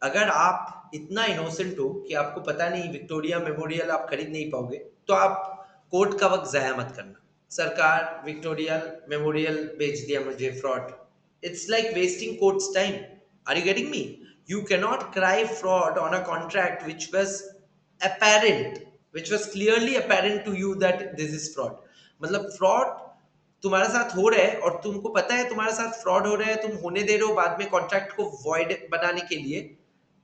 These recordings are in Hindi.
अगर आप इतना इनोसेंट हो कि आपको पता नहीं विक्टोरिया मेमोरियल आप खरीद नहीं पाओगे, तो आप कोर्ट का वक्त जाया मत करना। सरकार विक्टोरिया मेमोरियल बेच दिया मुझे, fraud. It's like wasting court's time. Are you getting me? You cannot cry fraud on a contract which was apparent, which was clearly apparent to you that this is fraud। मतलब फ्रॉड तुम्हारे साथ हो रहा है और तुमको पता है तुम्हारे साथ फ्रॉड हो रहा है, तुम होने दे रहे हो बाद में कॉन्ट्रैक्ट को वॉइड बनाने के लिए,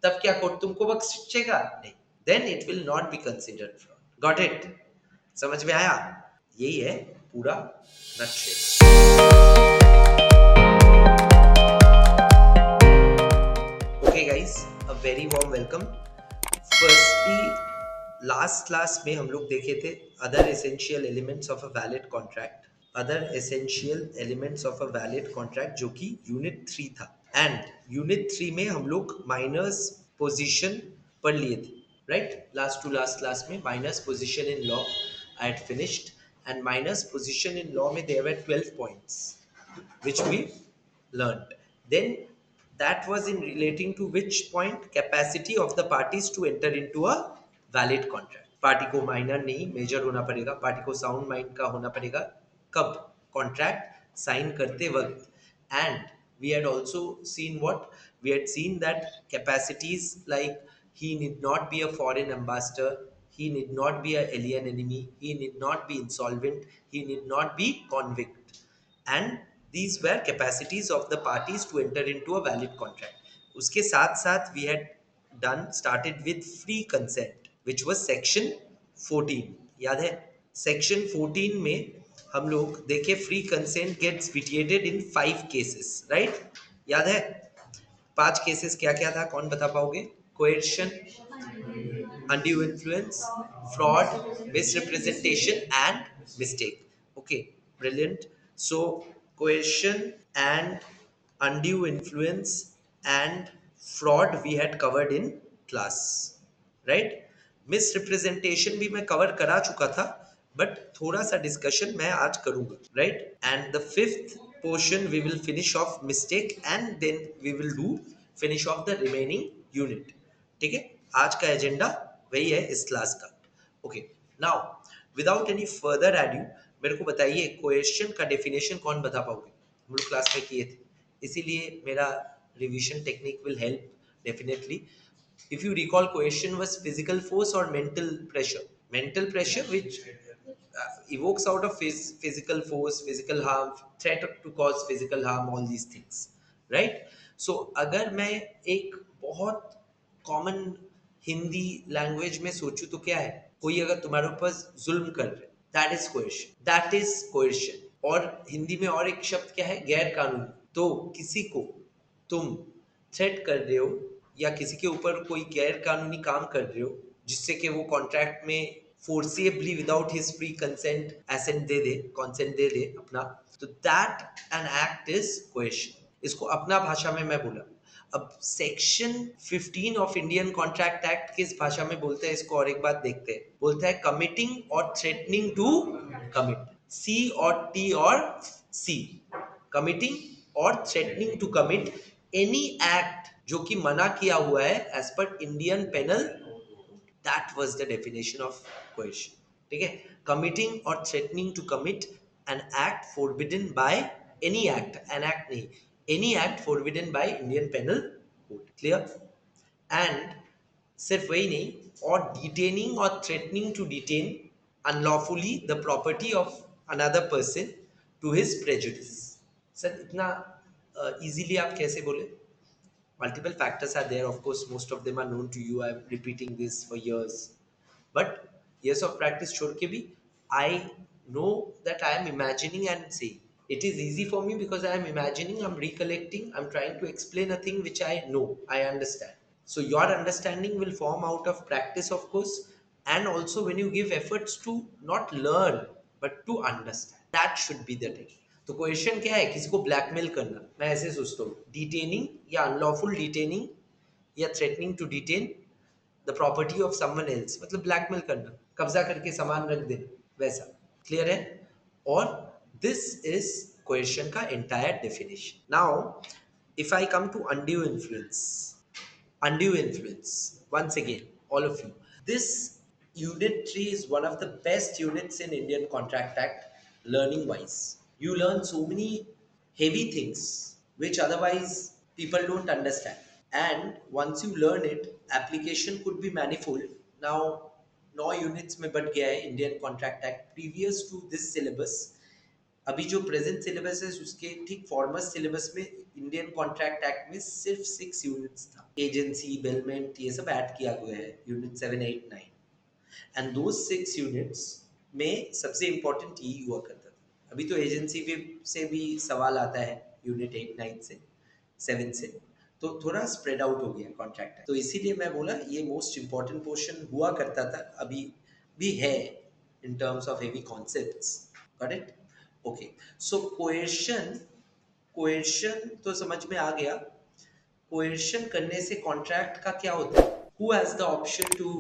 तब क्या कोर्ट तुमको बख्शेगा? नहीं। Then it will not be considered fraud. Got it? समझ में आया? यही है पूरा नक्शे। Okay guys, a very warm welcome. Firstly last class में हम लोग देखे थे other essential elements of a valid contract. Other essential elements of a valid contract जो कि यूनिट 3 था। एंड यूनिट 3 में हम लोग माइनर्स पोजीशन पढ़ लिए थे, right? Last to last class में minors position in law I had finished, and minors position in law में there were 12 points which we learned. Then that was in relating to which point? Capacity of the parties to enter into a valid contract। Party को माइनर नहीं मेजर होना पड़ेगा, पार्टी को साउंड माइंड का होना पड़ेगा। कब? कॉन्ट्रैक्ट साइन करते वक्त। And we had also seen what? We had seen that capacities like he need not be a foreign ambassador, he need not be an alien enemy, he need not be insolvent, he need not be convict, and these were capacities of the parties to enter into a valid contract। उसके साथ साथ we had done started with free consent which was section 14। याद है? section 14 में हम लोग देखे free consent gets vitiated in 5 cases, right? याद है? 5 केसेस क्या क्या था, कौन बता पाओगे? coercion, undue influence, fraud, misrepresentation, and mistake। Okay, brilliant। So, coercion and undue influence and fraud we had covered in class, right? Misrepresentation भी मैं cover करा चुका था, but थोड़ा सा discussion मैं आज करूँगा, right? And the fifth portion we will finish off mistake, and then we will do finish off the remaining unit। ठीक है? आज का एजेंडा वही है इस क्लास का। Okay, now without any further edu मेरे को बताइए कोएशन का डेफिनेशन कौन बता पाओगे? हम लोग क्लास में किए थे, इसीलिए मेरा revision technique will help definitely. If you recall, coercion was physical force और mental pressure. Mental pressure which evokes out of physical force, physical harm, threat to cause physical harm, all these things, right? So अगर मैं एक बहुत कॉमन हिंदी लैंग्वेज में सोचूं तो क्या है? कोई अगर तुम्हारे ऊपर जुल्म कर रहे, दैट इज कोएर्शन, दैट इज कोएर्शन। और हिंदी में और एक शब्द क्या है? गैर कानूनी। तो किसी को तुम थ्रेट कर रहे हो या किसी के ऊपर कोई गैर कानूनी काम कर रहे हो जिससे कि वो कॉन्ट्रैक्ट में forcibly without his free consent assent दे दे, कॉन्सेंट दे दे अपना, तो that an act is coercion. इसको अपना भाषा में मैं बोला। अब section 15 of Indian contract act किस भाषा में बोलते हैं इसको और एक बात देखते हैं। बोलता है कमिटिंग और थ्रेटनिंग टू कमिट। सी और टी और सी, कमिटिंग और threatening to commit any act जो कि मना किया हुआ है as per Indian penal. That was the definition of coercion. ठीक है? कमिटिंग और threatening to commit an act forbidden by any act, an act नहीं, any act forbidden by Indian penal code. Clear? And सिर्फ वही नहीं, और डिटेनिंग और threatening to detain unlawfully the property of another person to his prejudice. Sir इतना इजीली आप कैसे बोले? Multiple factors are there, of course most of them are known to you, I'm repeating this for years, but years of practice छोड़ के भी I know that I am imagining and saying it is easy for me because I am imagining, I'm recollecting, I'm trying to explain a thing which I know, I understand. So your understanding will form out of practice, of course, and also when you give efforts to not learn but to understand, that should be the thing। तो क्वेश्चन क्या है? किसी को ब्लैकमेल करना, मैं ऐसे सोचता हूँ, डिटेनिंग या अनलॉफुल डिटेनिंग या threatening to detain the property of someone else, मतलब ब्लैकमेल करना, कब्जा करके सामान रख देना, वैसा। क्लियर है? और दिस इज क्वेश्चन का entire definition. Now if I come to undue influence, undue influence. Once again, all of you, this unit 3 is one of the best units in Indian Contract Act, learning wise. You learn so many heavy things which otherwise people don't understand, and once you learn it, application could be manifold. Now 9 units में बढ़ गया है Indian contract act, previous to this syllabus. अभी जो प्रेजेंट सिलेबस है उसके ठीक फॉर्मर सिलेबस में इंडियन कॉन्ट्रैक्ट एक्ट में सिर्फ 6 यूनिट्स था, एजेंसी बेलमेंट ये सब ऐड किया हुआ है, यूनिट 7, 8, 9, एंड दो 6 यूनिट्स में सबसे इंपॉर्टेंट यही हुआ करता था। अभी तो एजेंसी भी से भी सवाल आता है यूनिट 8, 9 से, 7 से, तो थोड़ा स्प्रेड आउट हो गया कॉन्ट्रैक्ट, तो इसीलिए मैं बोला ये मोस्ट इंपॉर्टेंट पोर्शन हुआ करता था, अभी भी है in terms of heavy concepts. Got it? Okay, so coercion, coercion तो समझ में आ गया। कोएर्शन करने से कॉन्ट्रैक्ट का क्या होता है? Who has the option to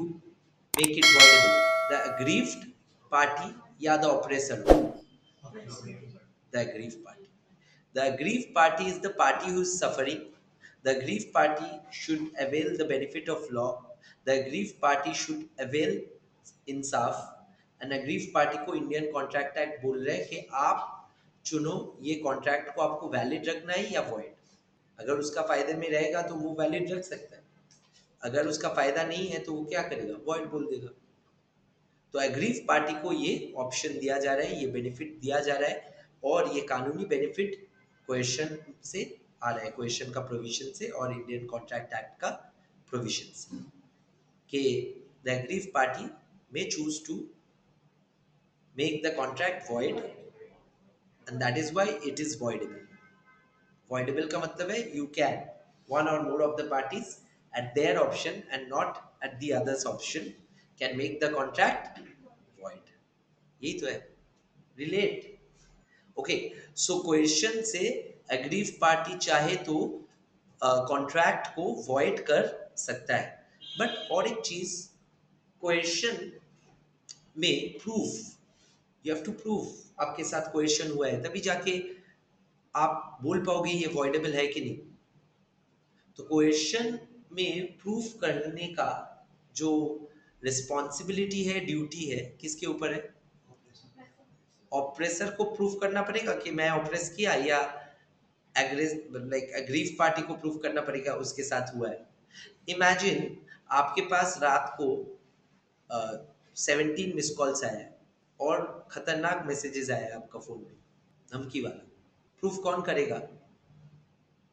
make it voidable? The aggrieved party या the oppressor? The aggrieved party. The aggrieved party is the party who is suffering. The aggrieved party should avail the benefit of law. The aggrieved party should avail Insaf. And aggrieved party को इंडियन कॉन्ट्रैक्ट एक्ट बोल रहे हैं कि आप चुनो ये कॉन्ट्रैक्ट को आपको वैलिड रखना है या वॉइड। अगर उसका फायदे में रहेगा तो वो वैलिड रख सकता है, अगर उसका फायदा नहीं है तो वो क्या करेगा? वॉइड बोल देगा। तो एग्रीव पार्टी को ये ऑप्शन दिया जा रहा है, ये बेनिफिट दिया जा रहा है, और ये कानूनी बेनिफिट क्वेश्चन से आ रहा है, क्वेश्चन का प्रोविजन से और इंडियन कॉन्ट्रैक्ट एक्ट का प्रोविजन से, कि the aggrieve party may choose to make the contract void, and that is why it is voidable. Voidable का मतलब है you can, one or more of the parties at their option and not at the other's option can make the contract void. यही तो है, रिलेट। ओके, सो क्वेश्चन से एग्रीव पार्टी चाहे तो कॉन्ट्रैक्ट को वॉइड कर सकता है, बट और एक चीज, क्वेश्चन में proof, you have to prove आपके साथ क्वेश्चन हुआ है तभी जाके आप बोल पाओगे ये वॉइडेबल है कि नहीं। तो क्वेश्चन में प्रूफ करने का जो रिस्पॉन्सिबिलिटी है, ड्यूटी है, किसके ऊपर है? ऑप्रेसर को प्रूफ करना पड़ेगा कि मैं ऑप्रेस किया, या एग्रीव पार्टी को प्रूफ करना पड़ेगा उसके साथ हुआ है। इमेजिन आपके पास रात को 17 मिस कॉल्स आया है और खतरनाक मैसेजेस आया है आपका फोन में, धमकी वाला। प्रूफ कौन करेगा?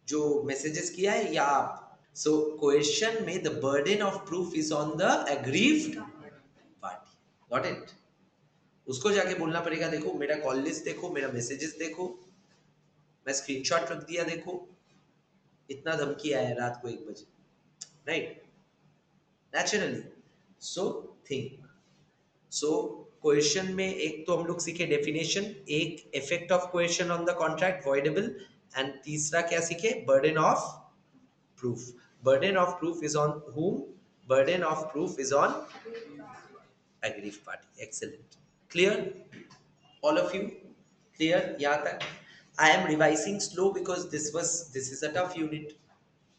जो मैसेजेस किया है या आप? सो क्वेश्चन में the burden of proof is on the aggrieved party. Got it? उसको जाके बोलना पड़ेगा देखो मेरा कॉल लिस्ट देखो, मेरा मैसेजेस देखो, मैं स्क्रीनशॉट रख दिया, देखो इतना धमकी आया रात को 1 बजे, right? Naturally. So think, so question में एक तो हम लोग सीखे डेफिनेशन, एक effect of question on the contract voidable, and तीसरा क्या सीखे? Burden of proof. Burden of proof is on whom? Burden of proof is on aggrieved party. Excellent. Clear? All of you clear यहाँ तक? I am revising slow because this is a tough unit,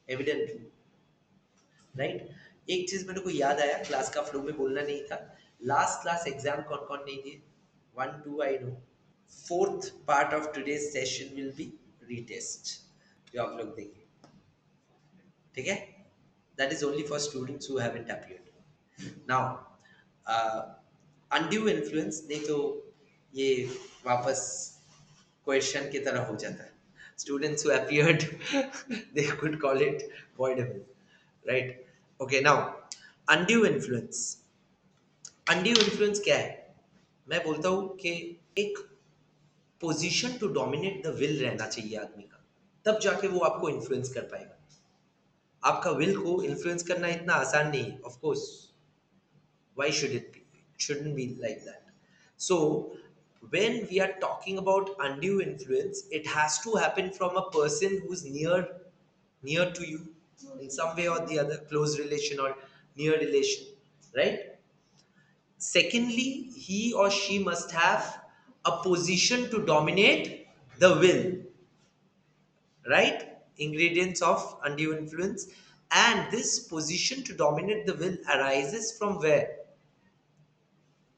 evidently, right? एक चीज मेरे को याद आया, क्लास का फ्लो में बोलना नहीं था। लास्ट क्लास एग्जाम कौन कौन नहीं दिए? 1, 2 I know. Fourth part of today's session will be retest, जो आप लोग देंगे, ठीक है? That is only for students who haven't appeared now. Undue influence नहीं तो ये वापस क्वेश्चन की तरह हो जाता है। Students who appeared they could call it voidable, right? Okay, now undue influence. Undue influence क्या है? मैं बोलता हूँ कि एक position to dominate the will रहना चाहिए आदमी का, तब जाके वो आपको इन्फ्लुएंस कर पाएगा। आपका विल को इन्फ्लुएंस करना इतना आसान नहीं है, of course. Why should it be? It shouldn't be like that. So when we are talking about undue influence, it has to happen from a person who's near to you in some way or the other, close relation or near relation, right? Secondly, he or she must have a position to dominate the will, right? Ingredients of undue influence. And this position to dominate the will arises from where?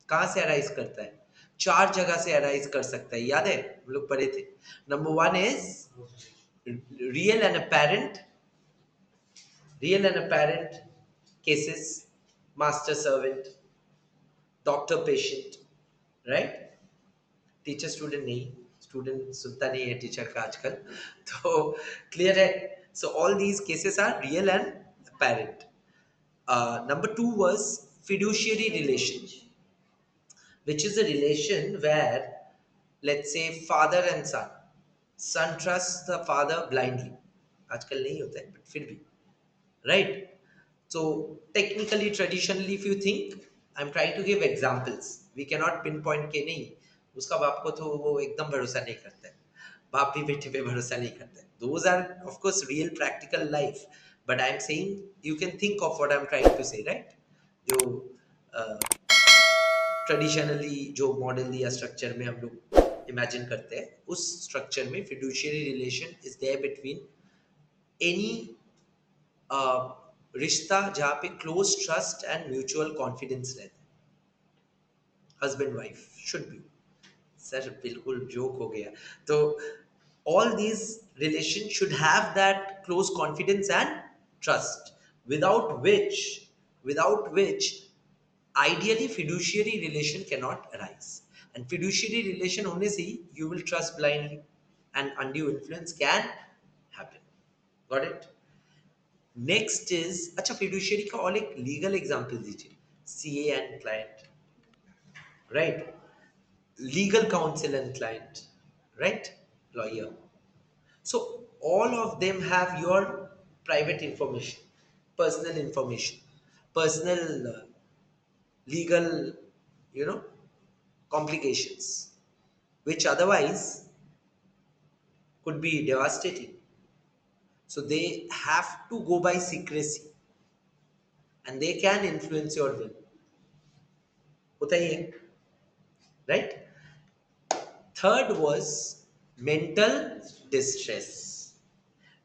कहाँ से अराइज करता है? चार जगह से अराइज कर सकता है, याद है हम लोग पढ़े थे. Number one is real and apparent, real and apparent cases, master servant, doctor patient, right? Teacher student नहीं, स्टूडेंट सुनता नहीं है टीचर का आजकल, तो क्लियर है. So all these cases are real and apparent. Number two was fiduciary relation, which is a relation where, let's say, father and son trusts the father blindly. आजकल नहीं होता है, but फिर भी, right? So technically, traditionally, if you think, I'm trying to give examples. We cannot pinpoint के नहीं, उसका बाप को तो वो एकदम भरोसा नहीं करता है, बाप भी बेटे पे भरोसा नहीं करता है. Those are of course real practical life, but I'm saying you can think of what I'm trying to say, right? जो ट्रेडिशनली जो मॉडल या स्ट्रक्चर में हम लोग इमेजिन करते हैं, उस स्ट्रक्चर में fiduciary relation is there between any रिश्ता जहाँ पे close trust and mutual confidence रहता है. Husband wife should be, sir बिल्कुल जोक हो गया, तो all these relations should have that close confidence and trust, without which ideally fiduciary relation cannot arise. And fiduciary relation होने से ही you will trust blindly and undue influence can happen. Got it? Next is, अच्छा fiduciary का और एक legal example दीजिए. CA and client, right? Legal counsel and client, right? Lawyer. So all of them have your private information, personal information, personal legal, you know, complications, which otherwise could be devastating. So they have to go by secrecy, and they can influence your will. होता ही है, right? Third was mental distress.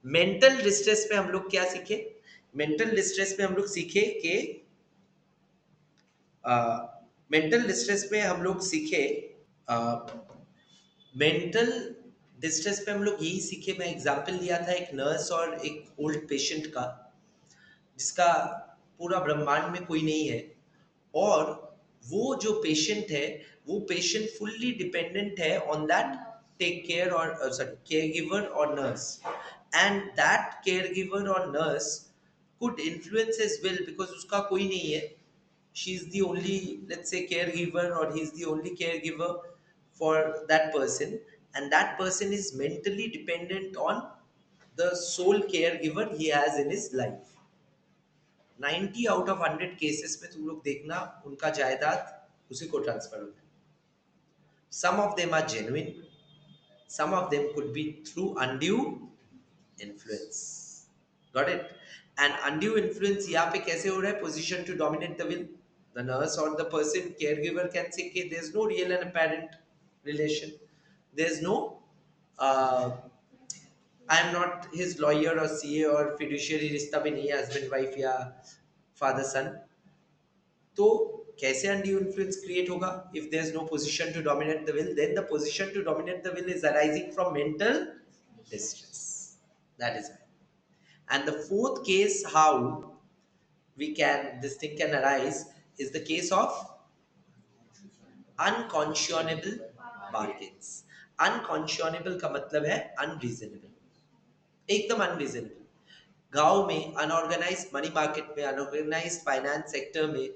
Mental distress में हम लोग क्या सीखे? मेंटल डिस्ट्रेस में हम लोग सीखे कि मेंटल डिस्ट्रेस में हम लोग सीखे मेंटल डिस्ट्रेस में हम लोग यही सीखे. मैं एग्जांपल लिया था एक नर्स और एक ओल्ड पेशेंट का, जिसका पूरा ब्रह्मांड में कोई नहीं है, और वो जो पेशेंट है, वो पेशेंट फुल्ली डिपेंडेंट है ऑन दैट टेक केयर और सॉरी केयर गिवर और nurse, and that care giver और nurse could influence his will because उसका कोई नहीं है. She is the only, let's say, caregiver, or he is the only caregiver for that person, and that person is mentally dependent on the sole caregiver he has in his life. 90 out of 100 cases में तुम लोग देखना उनका जायदाद उसी को ट्रांसफर होता है. Some of them are genuine, some of them could be through undue influence. Got it? And undue influence यहाँ पे कैसे हो रहा है? Position to dominate the will. The nurse or the person caregiver can say कि there's no real and apparent relation. There's no uh, I am not his lawyer or CA or fiduciary रिश्ता भी नहीं है husband wife या father son. तो कैसे undue influence create होगा? If there's no position to dominate the will, then the position to dominate the will is arising from mental distress. That is why. And the fourth case how this thing can arise is the case of unconscionable bargains. Unconscionable का मतलब है unreasonable, एकदम unreasonable. गांव में अनऑर्गेनाइज्ड मनी मार्केट में, अनऑर्गेनाइज्ड फाइनेंस सेक्टर में,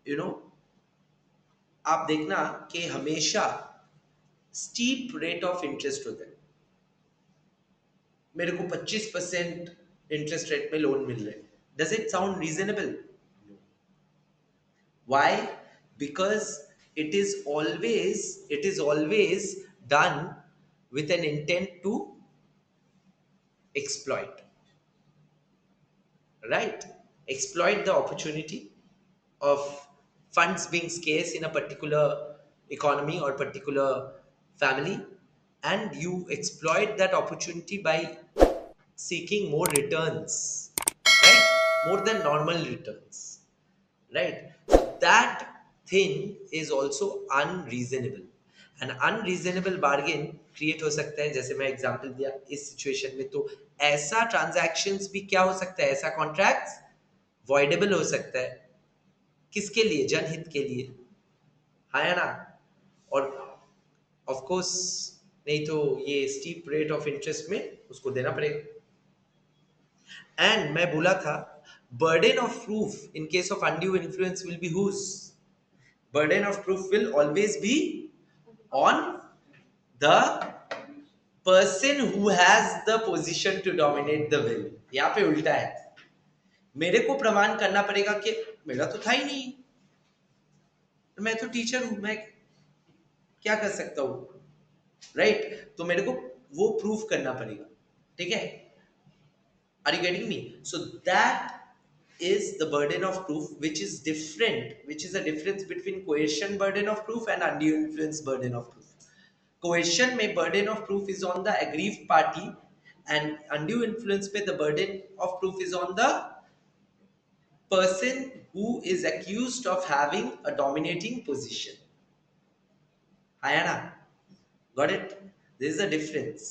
यू नो आप देखना कि हमेशा स्टीप रेट ऑफ इंटरेस्ट होता है. मेरे को 25% इंटरेस्ट रेट में लोन मिल रहा है. Does it sound reasonable? Why? Because it is always done with an intent to exploit, right? Exploit the opportunity of funds being scarce in a particular economy or particular family, and you exploit that opportunity by seeking more returns, right? More than normal returns, right? That thing is also unreasonable. An unreasonable bargain create हो सकता है, जैसे मैं एग्जांपल दिया इस सिचुएशन में, तो ऐसा ट्रांजैक्शंस भी क्या हो सकता है, ऐसा कॉन्ट्रैक्ट्स वॉइडेबल हो सकता है, किसके लिए, जनहित के लिए, है ना? और ऑफ कोर्स नहीं तो ये स्टीप रेट ऑफ इंटरेस्ट में उसको देना पड़ेगा। एंड मैं बोला था burden of proof in case of undue influence will be whose? Burden of proof will always be on the person who has the position to dominate the will। यहाँ पे उल्टा है, मेरे को प्रमाण करना पड़ेगा कि मेरा तो था ही नहीं, मैं तो टीचर हूं, मैं क्या कर सकता हूं, राइट? तो मेरे को वो प्रूफ करना पड़ेगा, ठीक है? Are you getting me? So that is the burden of proof, which is different, which is a difference between coercion burden of proof and undue influence burden of proof. Coercion में burden of proof is on the aggrieved party, and undue influence में the burden of proof is on the person who is accused of having a dominating position. Ayana, got it? This is a difference.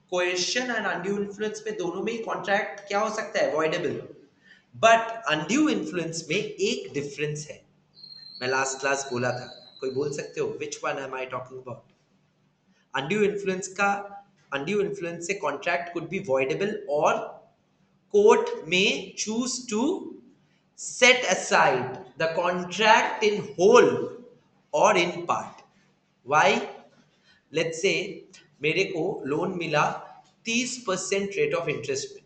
Coercion and undue influence में दोनों में ही contract क्या हो सकता है, voidable. बट अनड्यू इन्फ्लुएंस में एक डिफरेंस है, मैं लास्ट क्लास बोला था, कोई बोल सकते हो which one am I talking about? Undue influence से कॉन्ट्रैक्ट कुड बी वॉइडेबल और कोर्ट में choose to set aside the contract in whole और in part. Why? Let's say मेरे को लोन मिला 30% रेट ऑफ इंटरेस्ट में,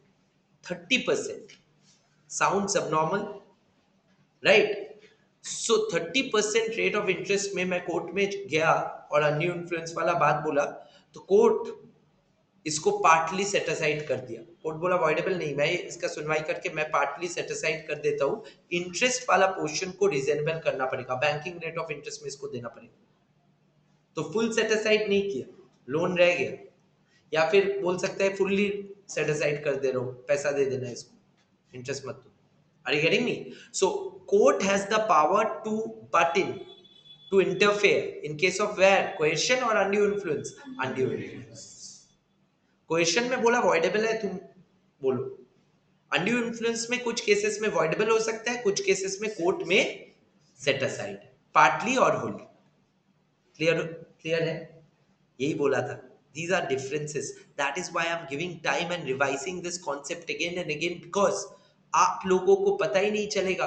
30% sounds abnormal, right? So 30% rate of interest में मैं कोर्ट में गया और अनड्यू इन्फ्लुएंस वाला बात बोला, तो कोर्ट इसको पार्टली सेट असाइड कर दिया। कोर्ट बोला वॉइडेबल नहीं, मैं इसका सुनवाई करके मैं पार्टली सेट असाइड कर देता हूँ, इंटरेस्ट वाला पोर्शन को रिजनेबल करना पड़ेगा, बैंकिंग रेट ऑफ इंटरेस्ट में इसको देना पड़ेगा। तो फुल सेट असाइड नहीं किया, लोन रह गया, या फिर बोल सकते हैं फुल्ली सेट असाइड कर दे रहा हूँ, पैसा दे देना इसको, इंटरेस्ट मत दो। Are you getting me? So court has the power to butt in, to interfere in case of where coercion or undue influence, undue influence। coercion में बोला voidable है, तुम बोलो। undue influence में कुछ केसेस में voidable हो सकता है, कुछ केसेस में कोर्ट में set aside, partly और wholly। क्लियर है? यही बोला था, these are differences, that is why I'm giving time and revising this concept again and again, because आप लोगों को पता ही नहीं चलेगा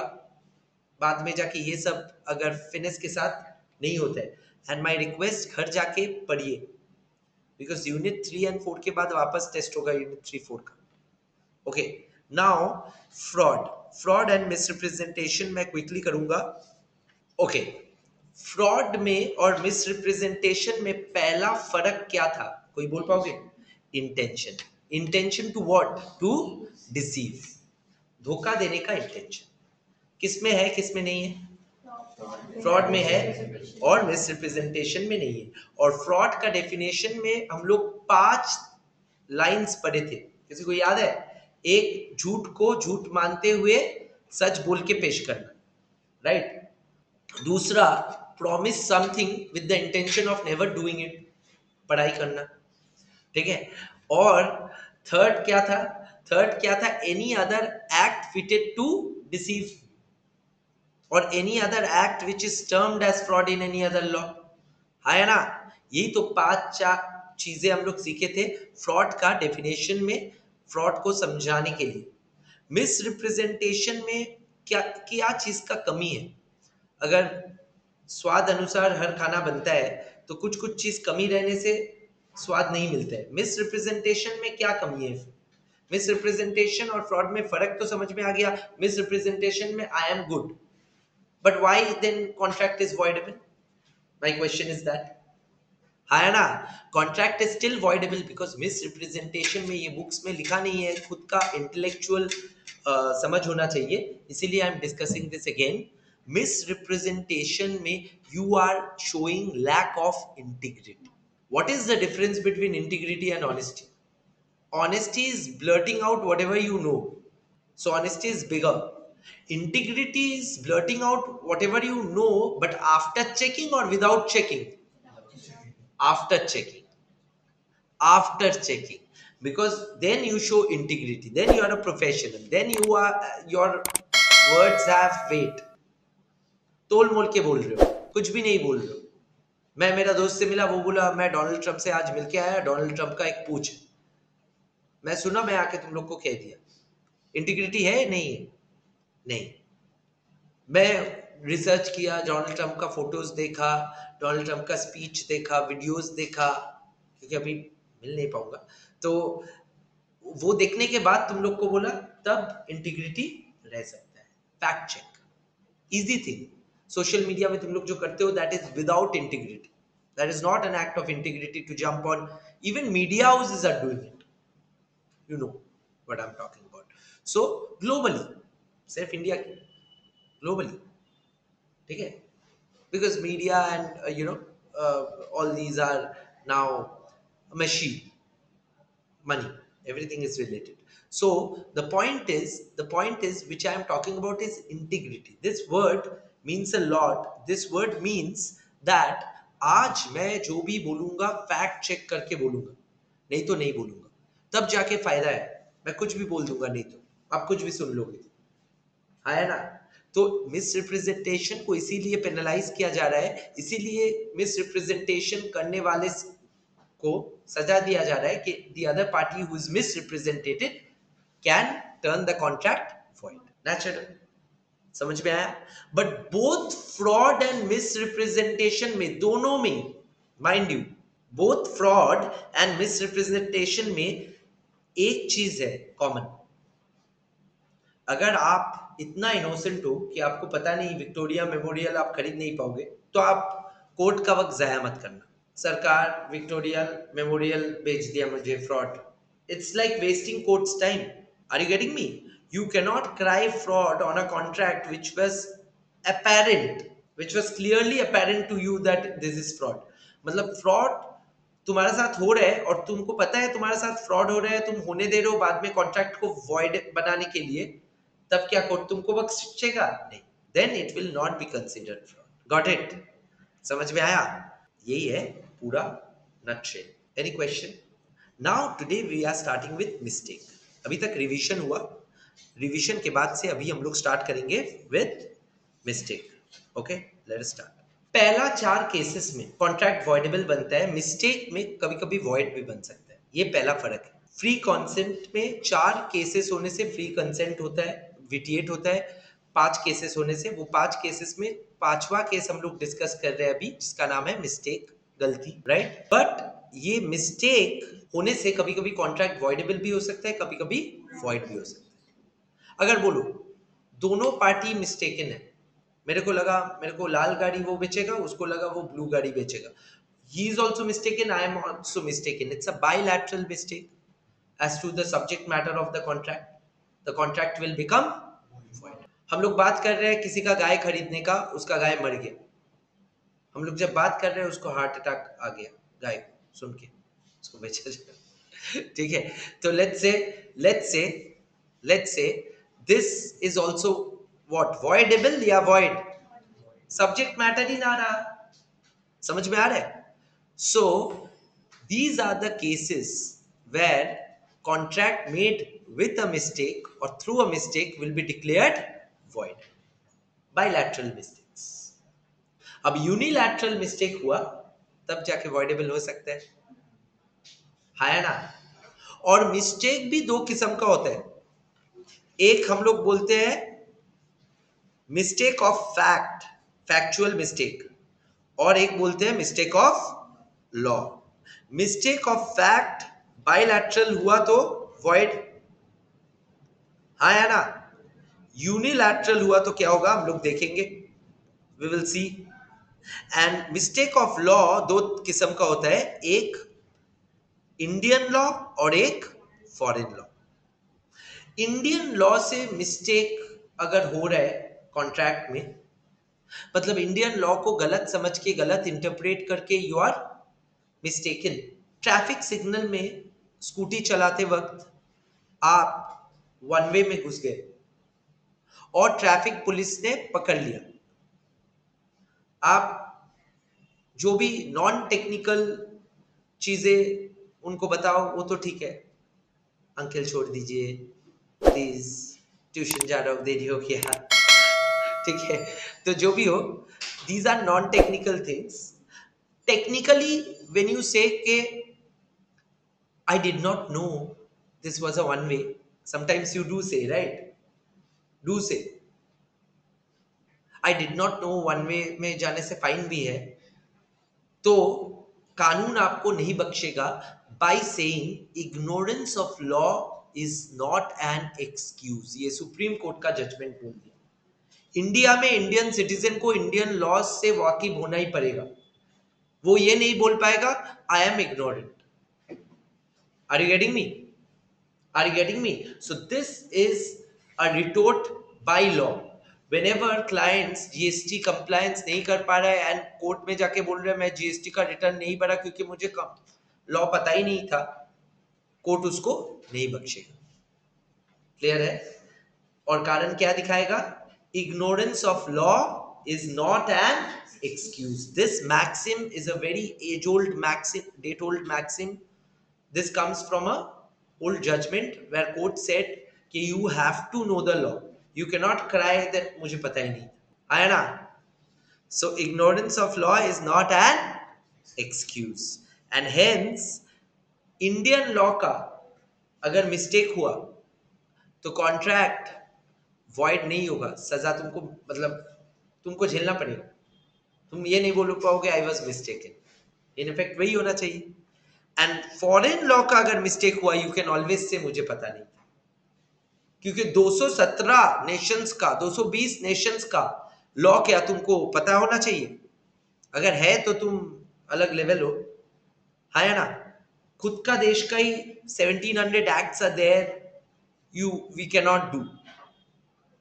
बाद में जाके ये सब अगर फिनिश के साथ नहीं होता है। एंड माय रिक्वेस्ट, घर जाके पढ़िए, बिकॉज यूनिट 3 एंड 4 के बाद वापस टेस्ट होगा यूनिट 3-4 का। Okay, now fraud and misrepresentation मैं क्विकली करूंगा। ओके, फ्रॉड में और मिसरिप्रेजेंटेशन में पहला फर्क क्या था, कोई बोल पाओगे? Intention to what? To deceive, धोखा देने का इंटेंशन किसमें है, किसमें नहीं है? फ्रॉड में है और मिसरिप्रेजेंटेशन में नहीं है। और फ्रॉड का डेफिनेशन में हम लोग 5 लाइंस पढ़े थे, किसी को याद है? एक, झूठ को झूठ मानते हुए सच बोल के पेश करना, राइट? दूसरा, promise something with the intention of never doing it, पढ़ाई करना, ठीक है? और थर्ड क्या था? Any other act fitted to deceive, और any other act which is termed as fraud in any other law, है ना? यही तो 5 चीजें हम लोग सीखे थे फ्रॉड का डेफिनेशन में, फ्रॉड को समझाने के लिए। मिसरिप्रेजेंटेशन में क्या चीज का कमी है? अगर स्वाद अनुसार हर खाना बनता है तो कुछ कुछ चीज कमी रहने से स्वाद नहीं मिलता है। मिसरिप्रेजेंटेशन में क्या कमी है? मिसरिप्रेजेंटेशन और फ्रॉड में फर्क तो समझ में आ गया। मिसरिप्रेजेंटेशन में I am good, but why then contract is voidable? My question is that, है ना? contract is still voidable because misrepresentation में ये बुक्स में लिखा नहीं है, खुद का इंटेलेक्चुअल समझ होना चाहिए, इसीलिए I am discussing this again. Misrepresentation में you are showing lack of integrity. What is the difference between integrity and honesty? honesty is blurting out whatever you know, so honesty is bigger. Integrity is blurting out whatever you know, but after checking or without checking. After checking. After checking, because then you show integrity, then you are a professional, then you are, your words have weight. तोल मोल के बोल रहे हो, कुछ भी नहीं बोल रहे हो। मैं, मेरा दोस्त से मिला, वो बोला मैं डोनाल्ड ट्रंप से आज मिलके आया, डोनाल्ड ट्रंप का एक पूछ। मैं सुना, मैं आके तुम लोग को कह दिया। इंटीग्रिटी है नहीं है? नहीं। मैं रिसर्च किया, डोनाल्ड ट्रंप का फोटोज देखा, डोनाल्ड ट्रंप का स्पीच देखा, वीडियोस देखा, क्योंकि अभी मिल नहीं पाऊंगा, तो वो देखने के बाद तुम लोग को बोला, तब इंटीग्रिटी रह सकता है। Fact check, easy thing. Social media में तुम लोग जो करते हो, that is without integrity, that is not an act of integrity to jump on, even media houses are doing it, you know what I am talking about. So globally, सिर्फ इंडिया की, ग्लोबली, ठीक है, because media and all these are now machine, money, everything is related. So the point is which I am talking about is integrity. This word means a lot. This word means that आज मैं जो भी बोलूंगा फैक्ट चेक करके बोलूंगा, नहीं तो नहीं बोलूंगा, तब जाके फायदा है। मैं कुछ भी बोल दूंगा, नहीं तो आप कुछ भी सुन लोगे, है ना? तो मिस रिप्रेजेंटेशन को इसीलिए पेनलाइज किया जा रहा है, इसीलिए मिस रिप्रेजेंटेशन करने वाले को सजा दिया जा रहा है कि the other party who is misrepresented can turn the contract void. Natural. समझ में आया? But both fraud and misrepresentation में, दोनों में, mind you, both fraud and misrepresentation में एक चीज है कॉमन। अगर आप इतना इनोसेंट हो कि आपको पता नहीं विक्टोरिया मेमोरियल आप खरीद नहीं पाओगे, तो आप कोर्ट का वक्त जाया मत करना। सरकार विक्टोरिया मेमोरियल बेच दिया मुझे, fraud. It's like wasting court's time. Are you getting me? You cannot cry fraud on a contract which was apparent, which was clearly apparent to you that this is fraud. मतलब फ्रॉड तुम्हारे साथ हो रहा है और तुमको पता है तुम्हारे साथ फ्रॉड हो रहा है, तुम होने दे रहे हो, बाद में कॉन्ट्रैक्ट को वॉइड बनाने के लिए, तब क्या कोर्ट तुमको बख्शेगा? नहीं। Then it will not be considered fraud. Got it? समझ में आया? यही है पूरा nutshell. Any question? Now today we are starting with mistake. अभी तक रिवीजन हुआ, रिवीजन के बाद से अभी हम लोग स्टार्ट करेंगे with mistake. Okay, let's start. पहला 4 केसेस में कॉन्ट्रैक्ट वॉइडेबल बनता है, मिस्टेक में कभी कभी वॉइड भी बन सकता है। ये पहला फर्क है। फ्री कंसेंट में 4 केसेस होने से फ्री कंसेंट होता है, विटिएट होता है। 5 केसेस होने से, वो 5 केसेस में 5वां केस हम लोग डिस्कस कर रहे हैं अभी, जिसका नाम है मिस्टेक, गलती, राइट? बट ये मिस्टेक होने से कभी कभी कॉन्ट्रैक्ट वॉइडेबल भी हो सकता है, कभी कभी वॉइड भी हो सकता है। अगर बोलो दोनों पार्टी मिस्टेकन है, मेरे को लगा मेरे को लाल गाड़ी वो बेचेगा, उसको लगा वो ब्लू गाड़ी बेचेगा, he is also mistaken, I am also mistaken, it's a bilateral mistake as to the subject matter of the contract, the contract will become void. हम लोग बात कर रहे हैं किसी का गाय खरीदने का, उसका गाय मर गया। हम लोग जब बात कर रहे हैं उसको हार्ट अटैक आ गया, गाय को सुन के उसको बेचा जाए, ठीक है? तो let's say this is also what, voidable या void? सब्जेक्ट मैटर ही ना रहा। समझ में आ रहा है? So these are the cases where contract made with a mistake और through a mistake will be declared void. Bilateral mistakes. अब यूनिलैटरल मिस्टेक हुआ तब जाके वॉइडेबल हो सकता है ना? और मिस्टेक भी 2 किस्म का होता है। एक हम लोग बोलते हैं mistake of fact, factual mistake, और एक बोलते हैं mistake of law. Mistake of fact bilateral हुआ तो वॉइड, हाँ या ना? यूनिलैटरल हुआ तो क्या होगा हम लोग देखेंगे, we will see. And mistake of law 2 किस्म का होता है, एक इंडियन लॉ और एक फॉरेन लॉ। इंडियन लॉ से मिस्टेक अगर हो रहा है कॉन्ट्रैक्ट में, मतलब इंडियन लॉ को गलत समझ के, गलत इंटरप्रेट करके you are mistaken. Traffic signal में स्कूटी चलाते वक्त आप वन वे में घुस गए और ट्रैफिक पुलिस ने पकड़ लिया, आप जो भी नॉन टेक्निकल चीजें उनको बताओ वो तो ठीक है, अंकल छोड़ दीजिए प्लीज, ट्यूशन जा रहा हूँ, देरी हो गया, ठीक है। तो जो भी हो, these are non technical things. Technically when you say के I did not know this was a one way, sometimes you do say, right, do say I did not know one way में जाने से फाइन भी है, तो कानून आपको नहीं बख्शेगा by saying ignorance of law is not an excuse. ये सुप्रीम कोर्ट का जजमेंट बोल दिया। इंडिया में इंडियन सिटीजन को इंडियन लॉ से वाकिफ होना ही पड़ेगा, वो ये नहीं बोल पाएगा I am ignorant. Are you getting me? Are you getting me? So this is a retort by law. whenever clients GST compliance नहीं कर पा रहा है एंड कोर्ट में जाके बोल रहे हैं मैं जीएसटी का रिटर्न नहीं भरा क्योंकि मुझे लॉ पता ही नहीं था, कोर्ट उसको नहीं बख्शेगा। क्लियर है? और कारण क्या दिखाएगा? Ignorance of law is not N excuse. This maxim is a very age-old maxim, date-old maxim. This comes from a old judgment where court said कि you have to know the law. You cannot cry that मुझे पता ही नहीं आया ना। So ignorance of law is not an excuse, and hence Indian law का अगर मिस्टेक हुआ तो कॉन्ट्रैक्ट वॉइड नहीं होगा, सजा तुमको मतलब तुमको झेलना पड़ेगा। तुम ये नहीं बोल पाओगे I was mistaken, in effect वही होना चाहिए। एंड फॉरेन लॉ का अगर मिस्टेक हुआ यू कैन ऑलवेज से मुझे पता नहीं, क्योंकि 217 नेशंस का 220 नेशंस का लॉ क्या तुमको पता होना चाहिए? अगर है तो तुम अलग लेवल हो, हाँ या ना? खुद का देश का ही 1700 acts are there, you we can not do,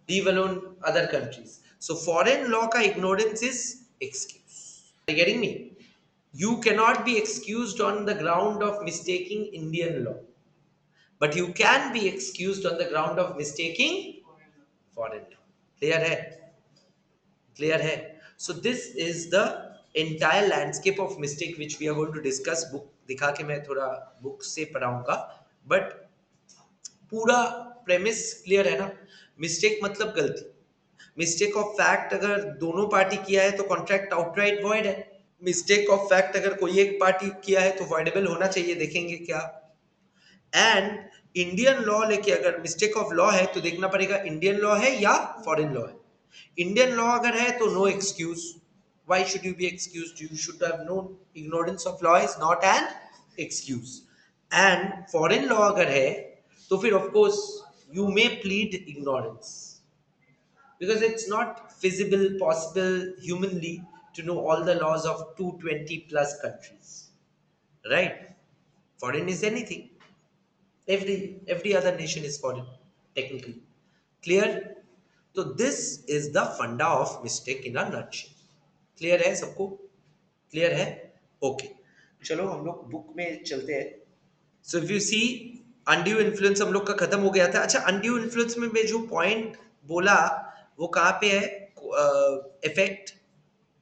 leave alone other countries. So foreign law ka ignorance is excuse. Are you getting me? You cannot be excused on the ground of mistaking Indian law, but you can be excused on the ground of mistaking foreign law. Clear hai? Clear hai? So this is the entire landscape of mistake which we are going to discuss. Book दिखा के मैं थोड़ा book से पढ़ाऊंगा, but पूरा प्रेमिस क्लियर है ना? मिस्टेक मतलब गलती, मिस्टेक ऑफ फैक्ट अगर दोनों पार्टी किया है तो कॉन्ट्रैक्ट आउटराइट वॉइड है। मिस्टेक ऑफ फैक्ट अगर कोई एक पार्टी किया है तो वॉइडेबल होना चाहिए, देखेंगे क्या। एंड इंडियन लॉ लेके अगर मिस्टेक ऑफ लॉ है तो देखना पड़ेगा इंडियन लॉ है या फॉरेन लॉ है। इंडियन लॉ अगर है तो no excuse, why should you be excused? You should have known ignorance of law is not an excuse. And foreign law अगर है तो फिर of course you may plead ignorance because it's not feasible, possible humanly to know all the laws of 220 plus countries, right? Foreign is anything, every other nation is foreign technically. Clear? So this is the funda of mistake in a nutshell. Clear है सबको? Clear है? Okay, चलो हम लोग बुक में चलते हैं। So if you see undue influence हम लोग का खत्म हो गया था। अच्छा, अनड्यू इन्फ्लुएंस में मैं जो पॉइंट बोला वो कहाँ पे है? इफेक्ट,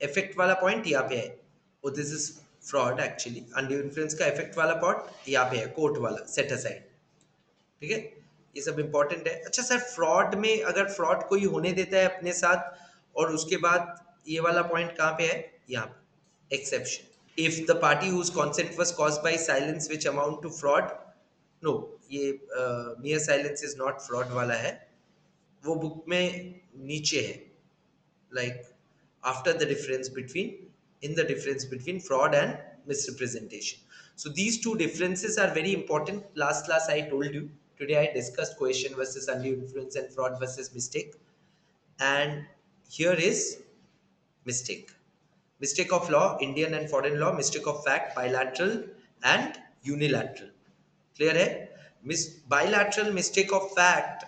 इफेक्ट वाला पॉइंट यहाँ पे है। Oh this is fraud actually. Undue influence का इफेक्ट वाला पॉइंट यहाँ पे है, कोर्ट वाला सेट असाइड, ठीक है? ये सब इंपॉर्टेंट है। अच्छा सर, फ्रॉड में अगर फ्रॉड कोई होने देता है अपने साथ और उसके बाद ये वाला पॉइंट कहाँ पे है? यहाँ पे exception. if the party whose consent was caused by silence which amount to fraud, no, ये mere silence is not fraud वाला है, वो बुक में नीचे है, like after the difference between, in the difference between fraud and misrepresentation. So these two differences are very important. Last class I told you, today I discussed coercion versus undue influence and fraud versus mistake, and here is mistake. Mistake of law, Indian and foreign law. Mistake of fact, bilateral and unilateral. Clear है? Bilateral mistake of fact,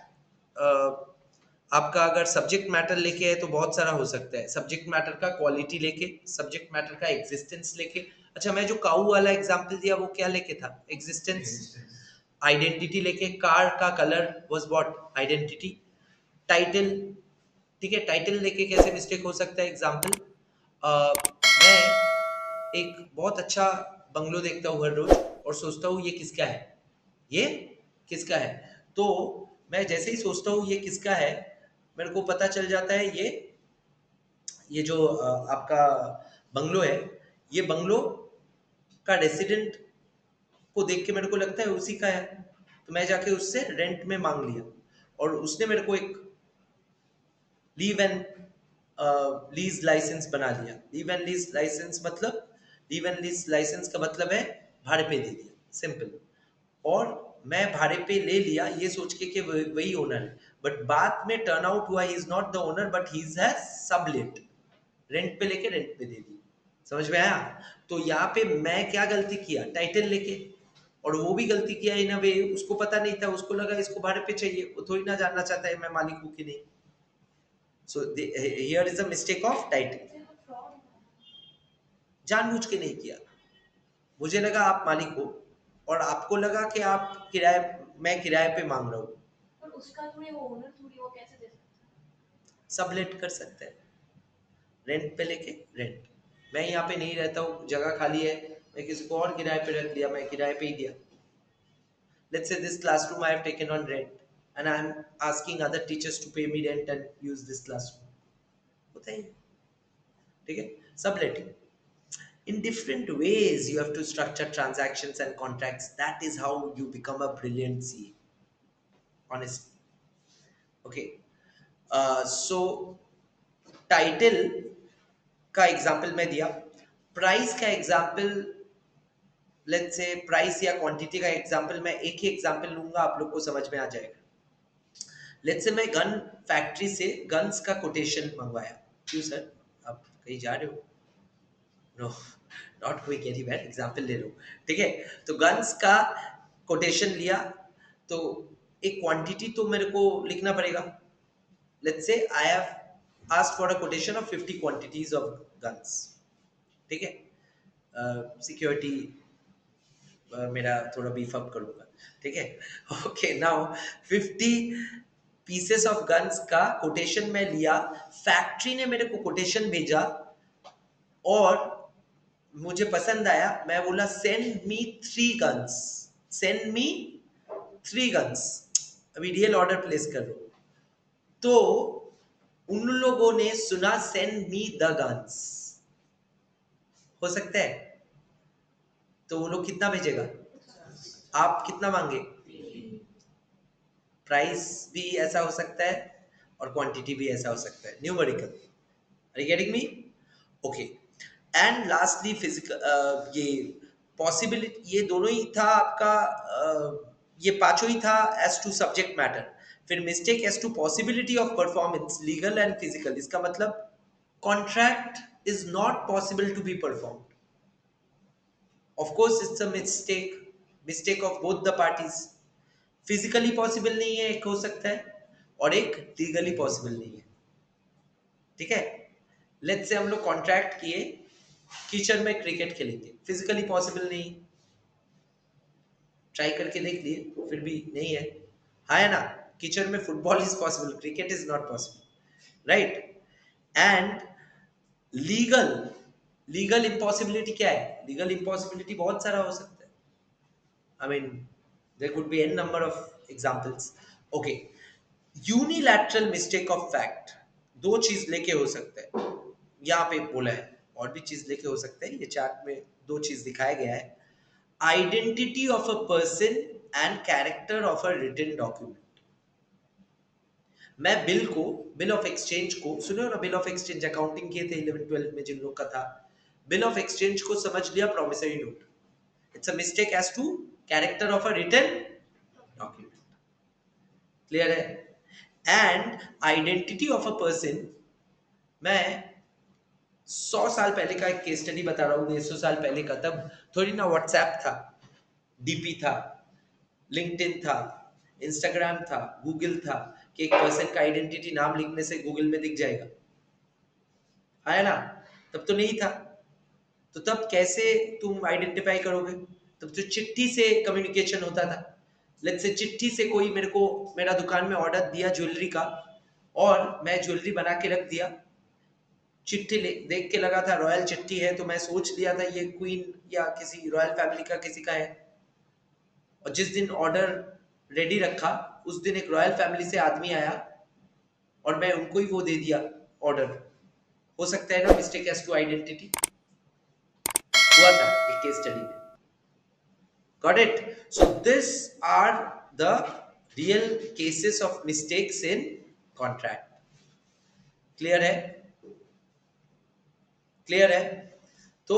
आपका अगर सब्जेक्ट मैटर लेके है तो बहुत सारा हो सकता है। सब्जेक्ट मैटर का क्वालिटी लेके, सब्जेक्ट मैटर का एग्जिस्टेंस लेके। अच्छा, मैं जो काऊ वाला एग्जांपल दिया वो क्या लेके था? एग्जिस्टेंस। आइडेंटिटी लेके, कार का colour was what, identity. Title, ठीक है, टाइटल लेके कैसे मिस्टेक हो सकता है? एग्जांपल, मैं एक बहुत अच्छा बंगलो देखता हूँ हर रोज और सोचता हूँ ये किसका है, ये किसका है। तो मैं जैसे ही सोचता हूँ ये किसका है, मेरे को पता चल जाता है ये जो आपका बंगलो है, ये बंगलो का रेसिडेंट को देख के मेरे को लगता है उसी का है। तो मैं जाके उससे रेंट में मांग लिया और उसने मेरे को एक लीव एंड लीज लाइसेंस बना लिया। लीव एंड लीज लाइसेंस मतलब, लीव एंड लीज लाइसेंस का मतलब है भाड़े पे दे दिया, सिंपल। और मैं भाड़े पे ले लिया ये सोच के कि वही ओनर है, बट बाद में टर्न आउट हुआ he is not the owner but he has sublet, rent पे लेके रेंट पे दे दी। समझ में आया? तो यहाँ पे मैं क्या गलती किया, टाइटल लेके, और वो भी गलती किया इन अ वे, उसको पता नहीं था, उसको लगा इसको भाड़े पे चाहिए, वो थोड़ी ना जानना चाहता है मैं मालिक हूँ कि नहीं। So here is a mistake of title, जानबूझ के नहीं किया। मुझे लगा आप मालिक हो और आपको लगा कि आप किराए, मैं किराए पे मांग रहा हूँ। पर उसका थोड़ी वो ओनर थोड़ी, वो कैसे दे सकता है? सबलेट कर सकते हैं, रेंट पे लेके रेंट। मैं यहाँ पे नहीं रहता हूँ, जगह खाली है, मैं किसी को और किराए पे रख लिया, मैं किराए पे ही दिया। Let's say this classroom I have taken on rent and I am asking other teachers to pay me rent and use this classroom. होता ही है, ठीक है, subletting. In different ways you have to structure transactions and contracts. That is how you become a brilliant CA, honestly. Okay, so title का एग्जाम्पल मैं दिया, प्राइस का एग्जाम्पल, लेट्स से प्राइस या क्वांटिटी का एग्जाम्पल मैं एक ही एग्जाम्पल लूंगा, आप लोग को समझ में आ जाएगा। लेट्स से मैं गन फैक्ट्री से गन्स का कोटेशन मंगवाया। क्यों सर, आप कहीं जा रहे हो? नो, नॉट कोई कैरी बैग, एग्जाम्पल ले लो, ठीक है। तो गन्स का कोटेशन लिया, तो एक क्वांटिटी तो मेरे को लिखना पड़ेगा। Let's say I have asked for a quotation of 50 quantities of guns, ठीक है। सिक्योरिटी मेरा थोड़ा बीफ अप करूंगा, ठीक है। Okay, now 50 pieces of guns का कोटेशन मैं लिया, फैक्ट्री ने मेरे को कोटेशन भेजा और मुझे पसंद आया, मैं बोला send me 3 guns, send me 3 guns, अभी रियल ऑर्डर प्लेस कर दो। तो उन लोगों ने सुना सेंड मी द गन्स, हो सकता है, तो वो लोग कितना भेजेगा, आप कितना मांगे? प्राइस भी ऐसा हो सकता है और क्वांटिटी भी ऐसा हो सकता है, numerical. Are you getting me? Okay, and lastly physical, ये पॉसिबिलिटी, ये दोनों ही था आपका, ये पांचों ही था एज टू सब्जेक्ट मैटर। फिर mistake as to possibility of performance, legal and physical. इसका मतलब contract is not possible to be performed, of course it's a mistake, mistake of both the parties. Physically possible नहीं है, एक हो सकता है, और एक लीगली पॉसिबल नहीं है, ठीक है। लेट्स से हम लोग कॉन्ट्रैक्ट किए किचन में क्रिकेट खेलेंगे, फिजिकली पॉसिबल नहीं, ट्राई करके देख लिए फिर भी नहीं है, हाँ है ना। किचन में football is possible, cricket is not possible, right. And legal, legal impossibility क्या है? लीगल इम्पॉसिबिलिटी बहुत सारा हो सकता है, I mean there could be an number of examples. Okay, unilateral mistake of fact, दो चीज लेके हो सकता है, यहाँ पे बोला है, और भी चीज लेके हो सकता है, ये चार्ट में दो चीज दिखाया गया है। Identity of a person and character of a written document. मैं बिल को, बिल ऑफ एक्सचेंज को, सुनो ना, बिल ऑफ एक्सचेंज अकाउंटिंग किए थे 11 12 में जिन लोग का था, बिल ऑफ एक्सचेंज को समझ लिया promissory note. It's a mistake as to character of a written document, clear है। And identity of a person, मैं 100 साल पहले का एक केस स्टडी बता रहा हूँ, 150 साल पहले का, तब थोड़ी ना व्हाट्सएप था, डीपी था, लिंक्डइन था, इंस्टाग्राम था, गूगल था, कि एक पर्सन का आइडेंटिटी नाम लिखने से गूगल में दिख जाएगा, है ना। तब तो नहीं था, तो तब कैसे तुम आइडेंटिफाई करोगे? तब तो चिट्ठी से कम्युनिकेशन होता था, लेट्स से चिट्ठी से कोई मेरे को मेरा दुकान में ऑर्डर दिया ज्वेलरी का, और मैं ज्वेलरी बना के रख दिया। चिट्ठी देख के लगा था रॉयल चिट्ठी है, तो मैं सोच लिया था ये क्वीन या किसी रॉयल फैमिली का किसी का है। और जिस दिन ऑर्डर रेडी रखा, उस दिन एक रॉयल फैमिली से आदमी आया और मैं उनको ही वो दे दिया ऑर्डर। हो सकता है ना मिस्टेक एज टू आइडेंटिटी, हुआ था एक केस स्टडी में। Got it? So this are the real cases of mistakes in contract. Clear है? क्लियर है? तो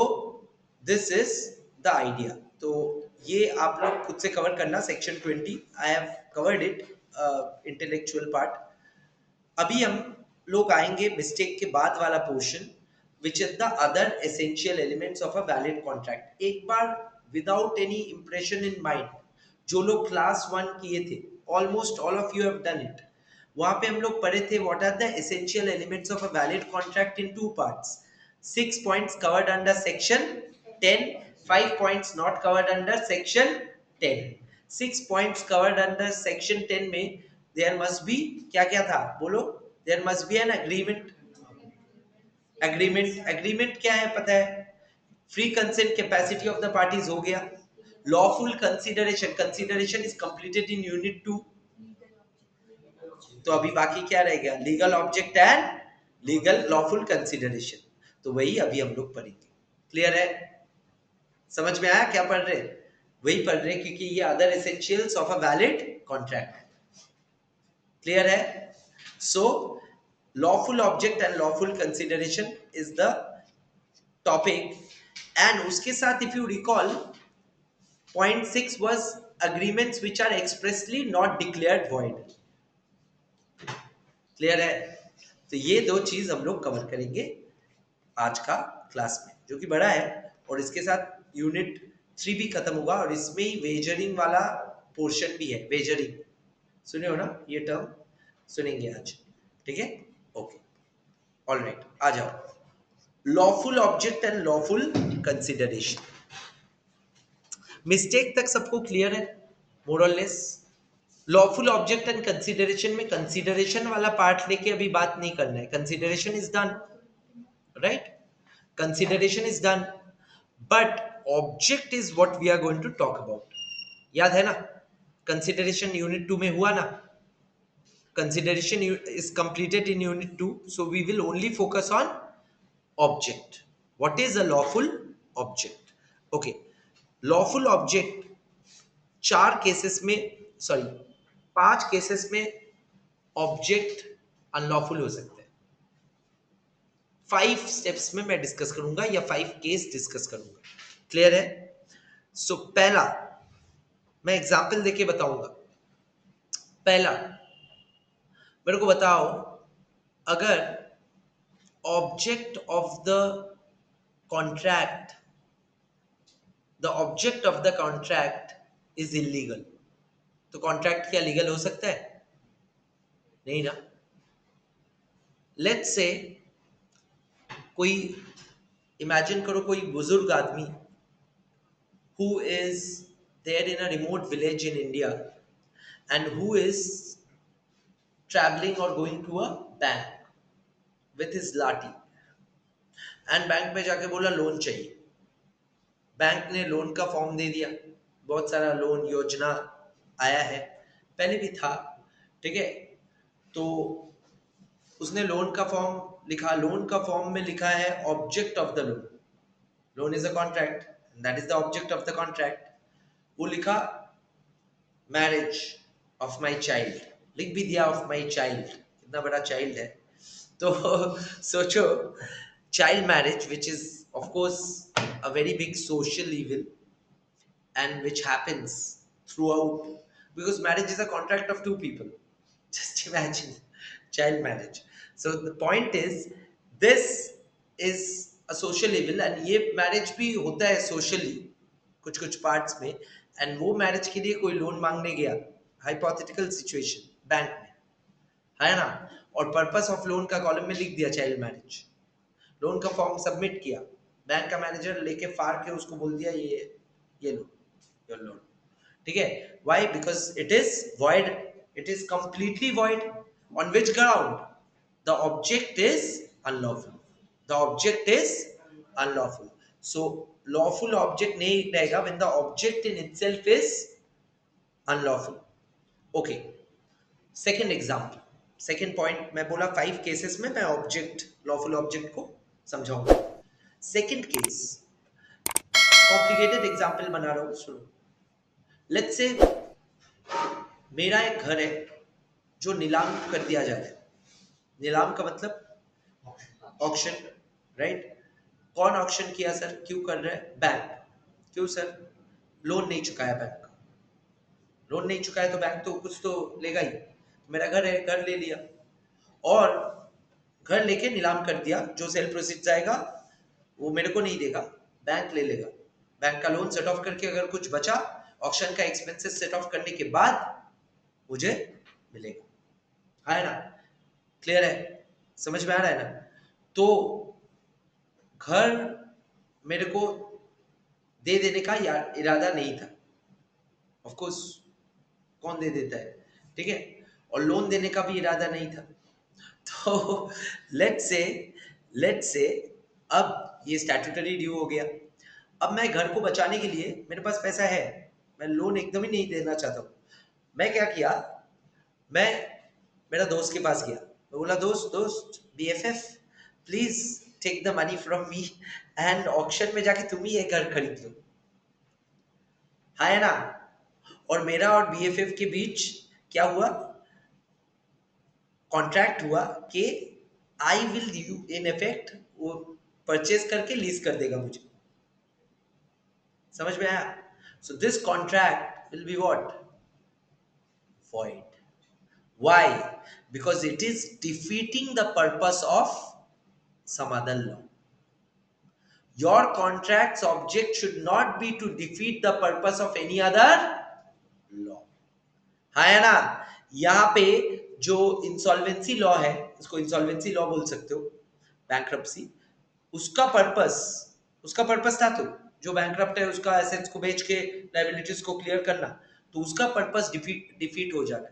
दिस इज द आइडिया। तो ये आप लोग खुद से कवर करना, section 20 I have covered it, intellectual part. अभी हम लोग आएंगे मिस्टेक के बाद वाला portion, which is the other essential elements of a valid contract. एक बार without any impression in mind, जो लोग क्लास 1 किए थे, almost all of you have done it, वहां पे हम लोग पढ़े थे what are the essential elements of a valid contract in 2 parts. 6 points covered under section 10, 5 points not covered under section 10। 6 points covered under section 10 में there must be, क्या क्या था बोलो? there must be an agreement। agreement क्या है पता है? Free consent, capacity of the parties हो गया। Lawful consideration, consideration is completed in unit 2। तो अभी बाकी क्या रह गया? Legal object and legal lawful consideration. तो वही अभी हम लोग पढ़ेंगे। क्लियर है? समझ में आया क्या पढ़ रहे? वही पढ़ रहे क्योंकि ये other essentials of a valid contract. Clear है? So lawful object and lawful consideration is the topic. And उसके साथ if you recall, point 6 was agreements which are expressly not declared void। Clear है? तो ये दो चीज हम लोग कवर करेंगे आज का क्लास में, जो कि बड़ा है। और इसके साथ यूनिट 3 भी खत्म होगा, और इसमें ही वेजरिंग वाला पोर्शन भी है। वेजरिंग सुने हो ना ये टर्म? सुनेंगे आज, ठीक है? ओके, ऑल राइट, आ जाओ। Lawful object and lawful consideration. Mistake तक सबको क्लियर है मोर और less? Lawful object and consideration में कंसिडरेशन वाला पार्ट लेके अभी बात नहीं करना है। Consideration is done, right? Consideration is done, but object is what we are going to talk about. याद है ना? कंसिडरेशन यूनिट 2 में हुआ ना? Consideration is completed in unit 2, so we will only focus on object. What is a lawful object? Okay, lawful object 4 cases में, सॉरी 5 केसेस में ऑब्जेक्ट अनलॉफुल हो सकते हैं। 5 स्टेप्स में मैं डिस्कस करूंगा, या 5 केस डिस्कस करूंगा। क्लियर है? सो पहला मैं एग्जांपल देके बताऊंगा। पहला, मेरे को बताओ, अगर object of the contract, the object of the contract is illegal, तो कॉन्ट्रैक्ट क्या लीगल हो सकता है? नहीं ना। लेट्स से कोई, इमेजिन करो कोई बुजुर्ग आदमी who is there in a remote village in India and who is traveling or going to a bank with his लाठी, एंड बैंक में जाके बोला लोन चाहिए। बैंक ने लोन का फॉर्म दे दिया। बहुत सारा लोन योजना आया है, पहले भी था, ठीक है? तो उसने लोन का फॉर्म लिखा। लोन का फॉर्म में लिखा है object of the loan, loan is a contract, that is the object of the contract. वो लिखा मैरिज ऑफ माई चाइल्ड, लिख भी दिया ऑफ माई चाइल्ड, कितना बड़ा चाइल्ड है। तो सोचो, child marriage which is of course a very big social evil and which happens throughout, because marriage is a contract of two people। Just imagine child marriage। So the point is, this is a social evil, and ये marriage भी होता है socially कुछ कुछ parts में। and वो marriage के लिए कोई लोन मांगने गया, hypothetical situation, बैंक में, है ना? और पर्पस ऑफ लोन का कॉलम में लिख दिया चाइल्ड मैरिज। लोन का फॉर्म सबमिट किया, बैंक का मैनेजर लेके फाड़ के उसको बोल दिया ये लो योर लोन, ठीक है, why? Because it is void, it is completely void. On which ground? The object is unlawful. The object is unlawful. So lawful object नहीं रहेगा when the object in itself is unlawful. Okay, second example, second point मैं बोला 5 केसेस में मैं ऑब्जेक्ट, लॉफुल ऑब्जेक्ट को समझाऊंगा. सेकेंड केस, कॉम्प्लिकेटेड एग्जाम्पल बना रहा हूं, सुनो. लेट्स से मेरा एक घर है जो नीलाम कर दिया जा रहा है. नीलाम का मतलब ऑक्शन, राइट? कौन ऑक्शन किया सर? क्यों कर रहा है? बैंक. क्यों सर? लोन नहीं चुकाया बैंक का. लोन नहीं चुकाया तो बैंक तो कुछ तो लेगा ही. मेरा घर है, घर ले लिया और घर लेके नीलाम कर दिया. जो सेल प्रोसीड्स आएगा वो मेरे को नहीं देगा, बैंक ले लेगा. बैंक का लोन सेट ऑफ करके अगर कुछ बचा, ऑक्शन का एक्सपेंसेस सेट ऑफ करने के बाद मुझे मिलेगा. है ना? क्लियर है? समझ में आ रहा है ना? तो घर मेरे को दे देने का इरादा नहीं था. ऑफ कोर्स कौन दे देता है, ठीक है? और लोन देने का भी इरादा नहीं था. तो लेट्स से अब ये स्टैट्यूटरी ड्यू हो गया. अब मैं घर को बचाने के लिए, मेरे पास पैसा है, मैं लोन एकदम ही नहीं देना चाहता हूँ. मैं क्या किया, मैं मेरा दोस्त के पास गया. मैं बोला, दोस्त BFF, please take the money from me and auction में जाके तुम ही एक घर खरीद लो. है ना? और मेरा और BFF के बीच क्या हुआ? कॉन्ट्रैक्ट हुआ कि I will you in effect वो परचेज करके लीज कर देगा मुझे. समझ में आया? So this contract will be what? void. Why? Because it is defeating the purpose of some other law. Your contract's object should not be to defeat the purpose of any other law. है ना? यहाँ पे जो इंसॉल्वेंसी लॉ है, उसको इंसॉल्वेंसी लॉ बोल सकते हो, बैंक्रप्सी, उसका पर्पस था तो जो बैंक्रप्ट है उसका एसेट्स को बेच के लायबिलिटीज को क्लियर करना, तो उसका पर्पस डिफीट हो जाना.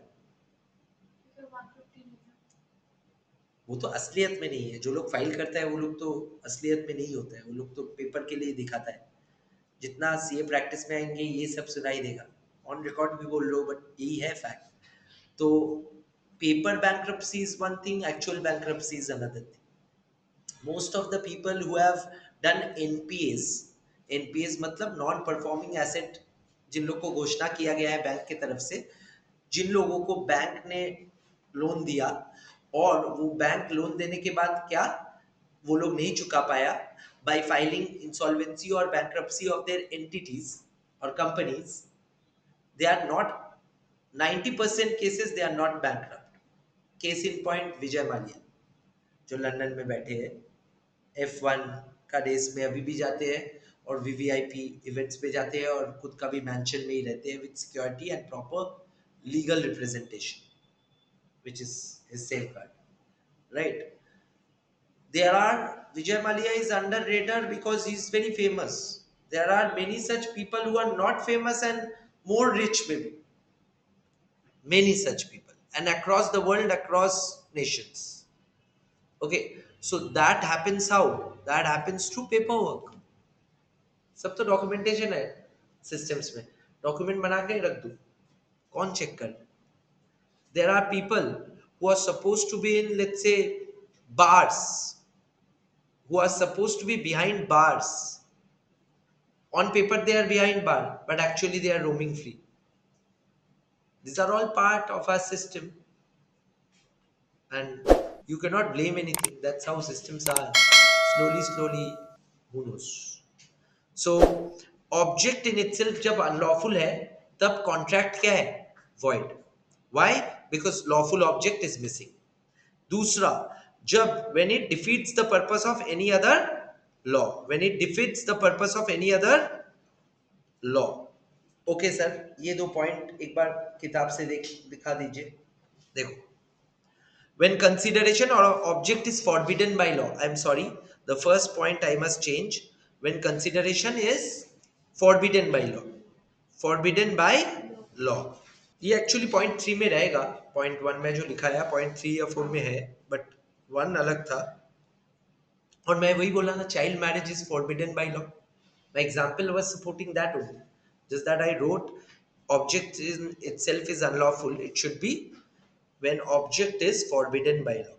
वो तो असलियत में नहीं है. जो लोग फाइल करता है वो लोग तो असलियत में नहीं होता है, वो लोग तो पेपर के लिए दिखाता है. जितना सीए प्रैक्टिस में आएंगे ये सब सुनाई देगा. ऑन रिकॉर्ड भी बोल लो, बट यही है फैक्ट. तो paper bankruptcy is one thing, actual bankruptcy is another thing. Most of the people who have done NPAs मतलब नॉन परफॉर्मिंग एसेट, जिन लोगों को घोषणा किया गया है बैंक की तरफ से, जिन लोगों को बैंक ने लोन दिया और वो बैंक लोन देने के बाद क्या वो लोग नहीं चुका पाया, by filing insolvency or bankruptcy of their entities or companies, they are not, 90% cases they are not bankrupt. Case in point Vijay Mallya जो लंदन में बैठे हैं, F1 का रेस में अभी भी जाते हैं और VVIP इवेंट्स पे जाते हैं और खुद का भी मैंशन में ही रहते हैं with security and proper legal representation which is his safeguard, right? There are, Vijay Mallya is under radar because he is very famous. There are many such people who are not famous and more rich maybe. Many such people and across the world, across nations. Okay, so that happens how? That happens through paperwork. सब तो डॉक्यूमेंटेशन है सिस्टम्स में. डॉक्यूमेंट बना के रख दो, कौन चेक कर? There are people who are supposed to be in, let's say, bars, who are supposed to be behind bars. On paper they are behind bar, but actually they are roaming free. These are all part of our system and you cannot blame anything. That's how systems are. Slowly who knows. So object in itself जब unlawful है तब contract क्या है? Void. Why? Because lawful object is missing. दूसरा, जब when it defeats the purpose of any other law, when it defeats the purpose of any other law. Okay sir, ये दो पॉइंट एक बार किताब से दिखा दीजिए. देखो, when consideration or object is forbidden by law, I'm sorry, the first point I must change. When consideration is forbidden by law, forbidden by law. ये एक्चुअली पॉइंट 3 में रहेगा, पॉइंट 1 में जो लिखा है पॉइंट 3 या 4 में है, बट 1 अलग था। और मैं वही बोल रहा था, child marriage is forbidden by law. My example was supporting that only. Just that I wrote object in itself is unlawful. It should be when object is forbidden by law.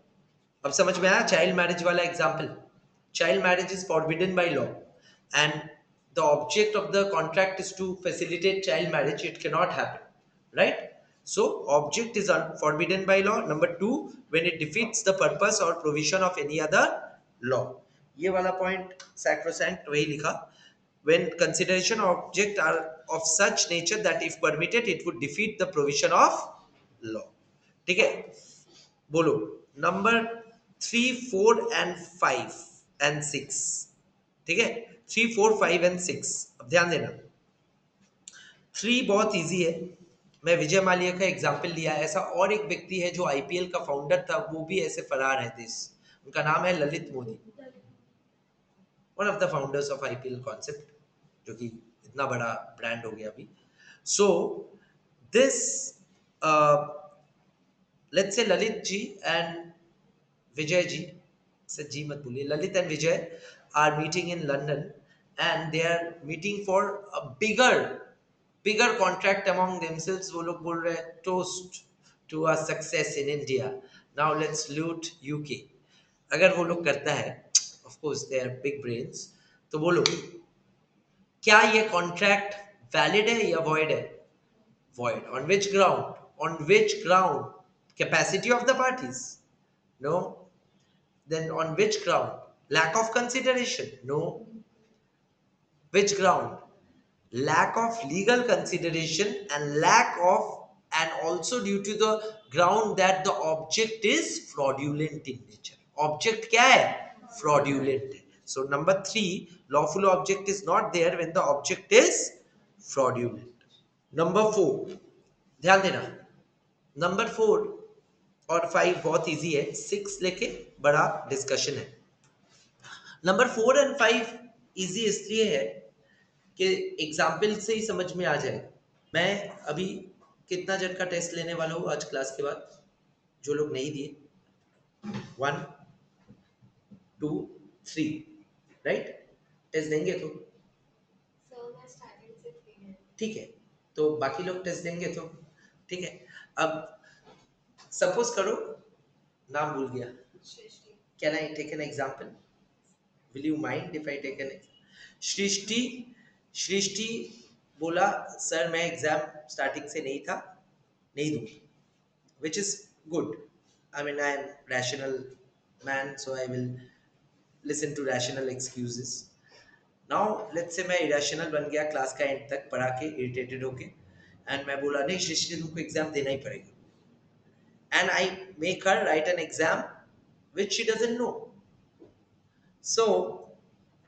अब समझ में आया चाइल्ड मैरिज वाला example? Child marriage is forbidden by law and the object of the contract is to facilitate child marriage, it can not happen, right? So object is forbidden by law. Number 2, when it defeats the purpose or provision of any other law. ये वाला पॉइंट sacrosanct वही लिखा, when consideration of object are of such nature that if permitted it would defeat the provision of law. ठीक है, बोलो नंबर 3, 4 and 5 and 6। ठीक है, 3, 4, 5 and 6। अब ध्यान देना, 3 बहुत इजी है। मैं विजय माल्या का एग्जाम्पल लिया, ऐसा और एक व्यक्ति है जो आईपीएल का फाउंडर था, वो भी ऐसे फरार है देश, उनका नाम है Lalit Modi, one of the founders of IPL concept, जो कि इतना बड़ा ब्रांड हो गया अभी। So this let's say Lalit ji and Vijay ji, से जी मत बोलिए, Lalit and Vijay are meeting in London and they are meeting for a bigger contract among themselves. वो लोग बोल रहे हैं toast to a success in India, now let's loot UK. अगर वो लोग करता है, of course they are big brains, तो बोलो क्या ये कॉन्ट्रैक्ट वैलिड है या वॉइड है? Void. On which ground? On which ground? Capacity of the parties? No. Then on which ground? Lack of consideration? No. Which ground? Lack of legal consideration and lack of, and also due to the ground that the object is fraudulent in nature. Object क्या है? Fraudulent है. So number 3, lawful object is not there when the object is fraudulent. Number 4, ध्यान देना, नंबर 4 और 5 बहुत इजी है, 6 लेके बड़ा डिस्कशन है। नंबर 4 एंड 5 इजी इसलिए है कि एग्जाम्पल से ही समझ में आ जाए। मैं अभी कितना जन का टेस्ट लेने वाला हूँ आज क्लास के बाद, जो लोग नहीं दिए? 1, 2, 3, राइट? टेस्ट देंगे तो ठीक है, तो बाकी लोग टेस्ट देंगे तो ठीक है। अब सपोज करो, नाम भूल गया, can I take an example? Will you mind if I take an? Srishti, Srishti बोला सर मैं एग्जाम स्टार्टिंग से नहीं था, नहीं दूंगी, which is good. I mean I am rational man, so I will listen to rational excuses. Now let's say मैं irrational बन गया क्लास का एंड तक पढ़ा के इरिटेटेड होके, एंड मैं बोला नहीं सृष्टि तुमको एग्जाम देना ही पड़ेगा, and I make her write an exam which she doesn't know, so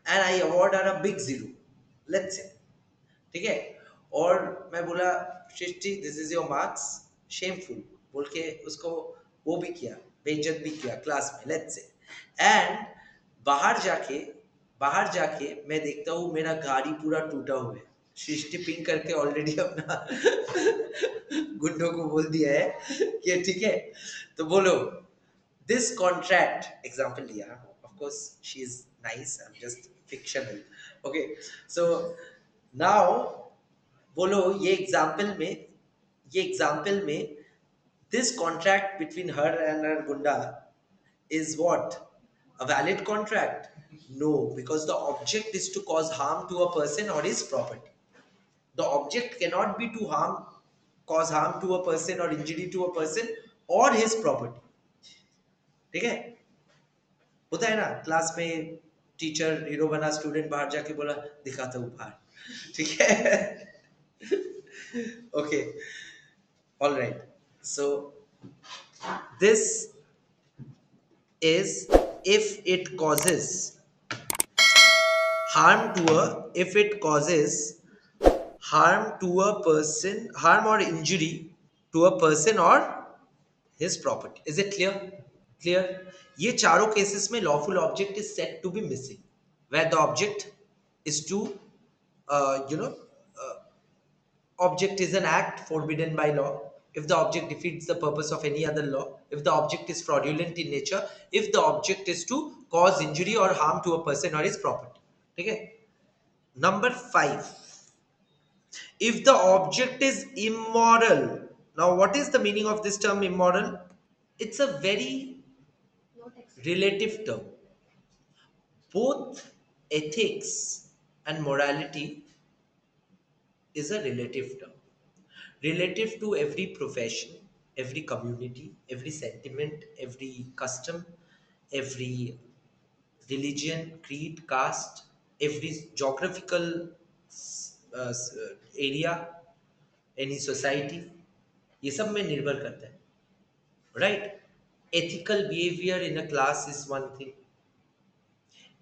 and I award her a big zero, let's say, ठीक है? और मैं बोला Srishti this is your marks, shameful बोल के उसको वो भी किया, बेइज्जत भी किया क्लास में, लेट्स से। एंड बाहर जाके बाहर जाके मैं देखता हूँ मेरा गाड़ी पूरा टूटा हुआ है, सृष्टि पिंक करके ऑलरेडी अपना गुंडों को बोल दिया है कि ठीक है, तो बोलो दिस कॉन्ट्रैक्ट, एग्जाम्पल लिया, of course she is nice, I am just fictional, okay? So now बोलो ये एग्जाम्पल में this contract between her and her gunda is what? A valid contract? No, because the object is to cause harm to a person or his property. The object cannot be to cause harm to a person or injury to a person or his property. ठीक है? होता है ना क्लास में, टीचर हीरो बना, स्टूडेंट बाहर जाके बोला दिखाता हूँ बाहर, ठीक है? Okay, all right. So this is if it causes harm to a if it causes harm to a person, harm or injury to a person or his property. Is it clear? Clear? ये चारों केसेस में lawful object is said to be missing, where the object is to you know Object is an act forbidden by law. If the object defeats the purpose of any other law, if the object is fraudulent in nature, if the object is to cause injury or harm to a person or his property. Okay. Number 5. If the object is immoral. Now, what is the meaning of this term immoral? It's a very relative term. Both ethics and morality is a relative term. Relative to every profession, every community, every sentiment, every custom, every religion, creed, caste, every geographical area, any society, ये सब में निर्भर करता है, right? Ethical behavior in a class is one thing.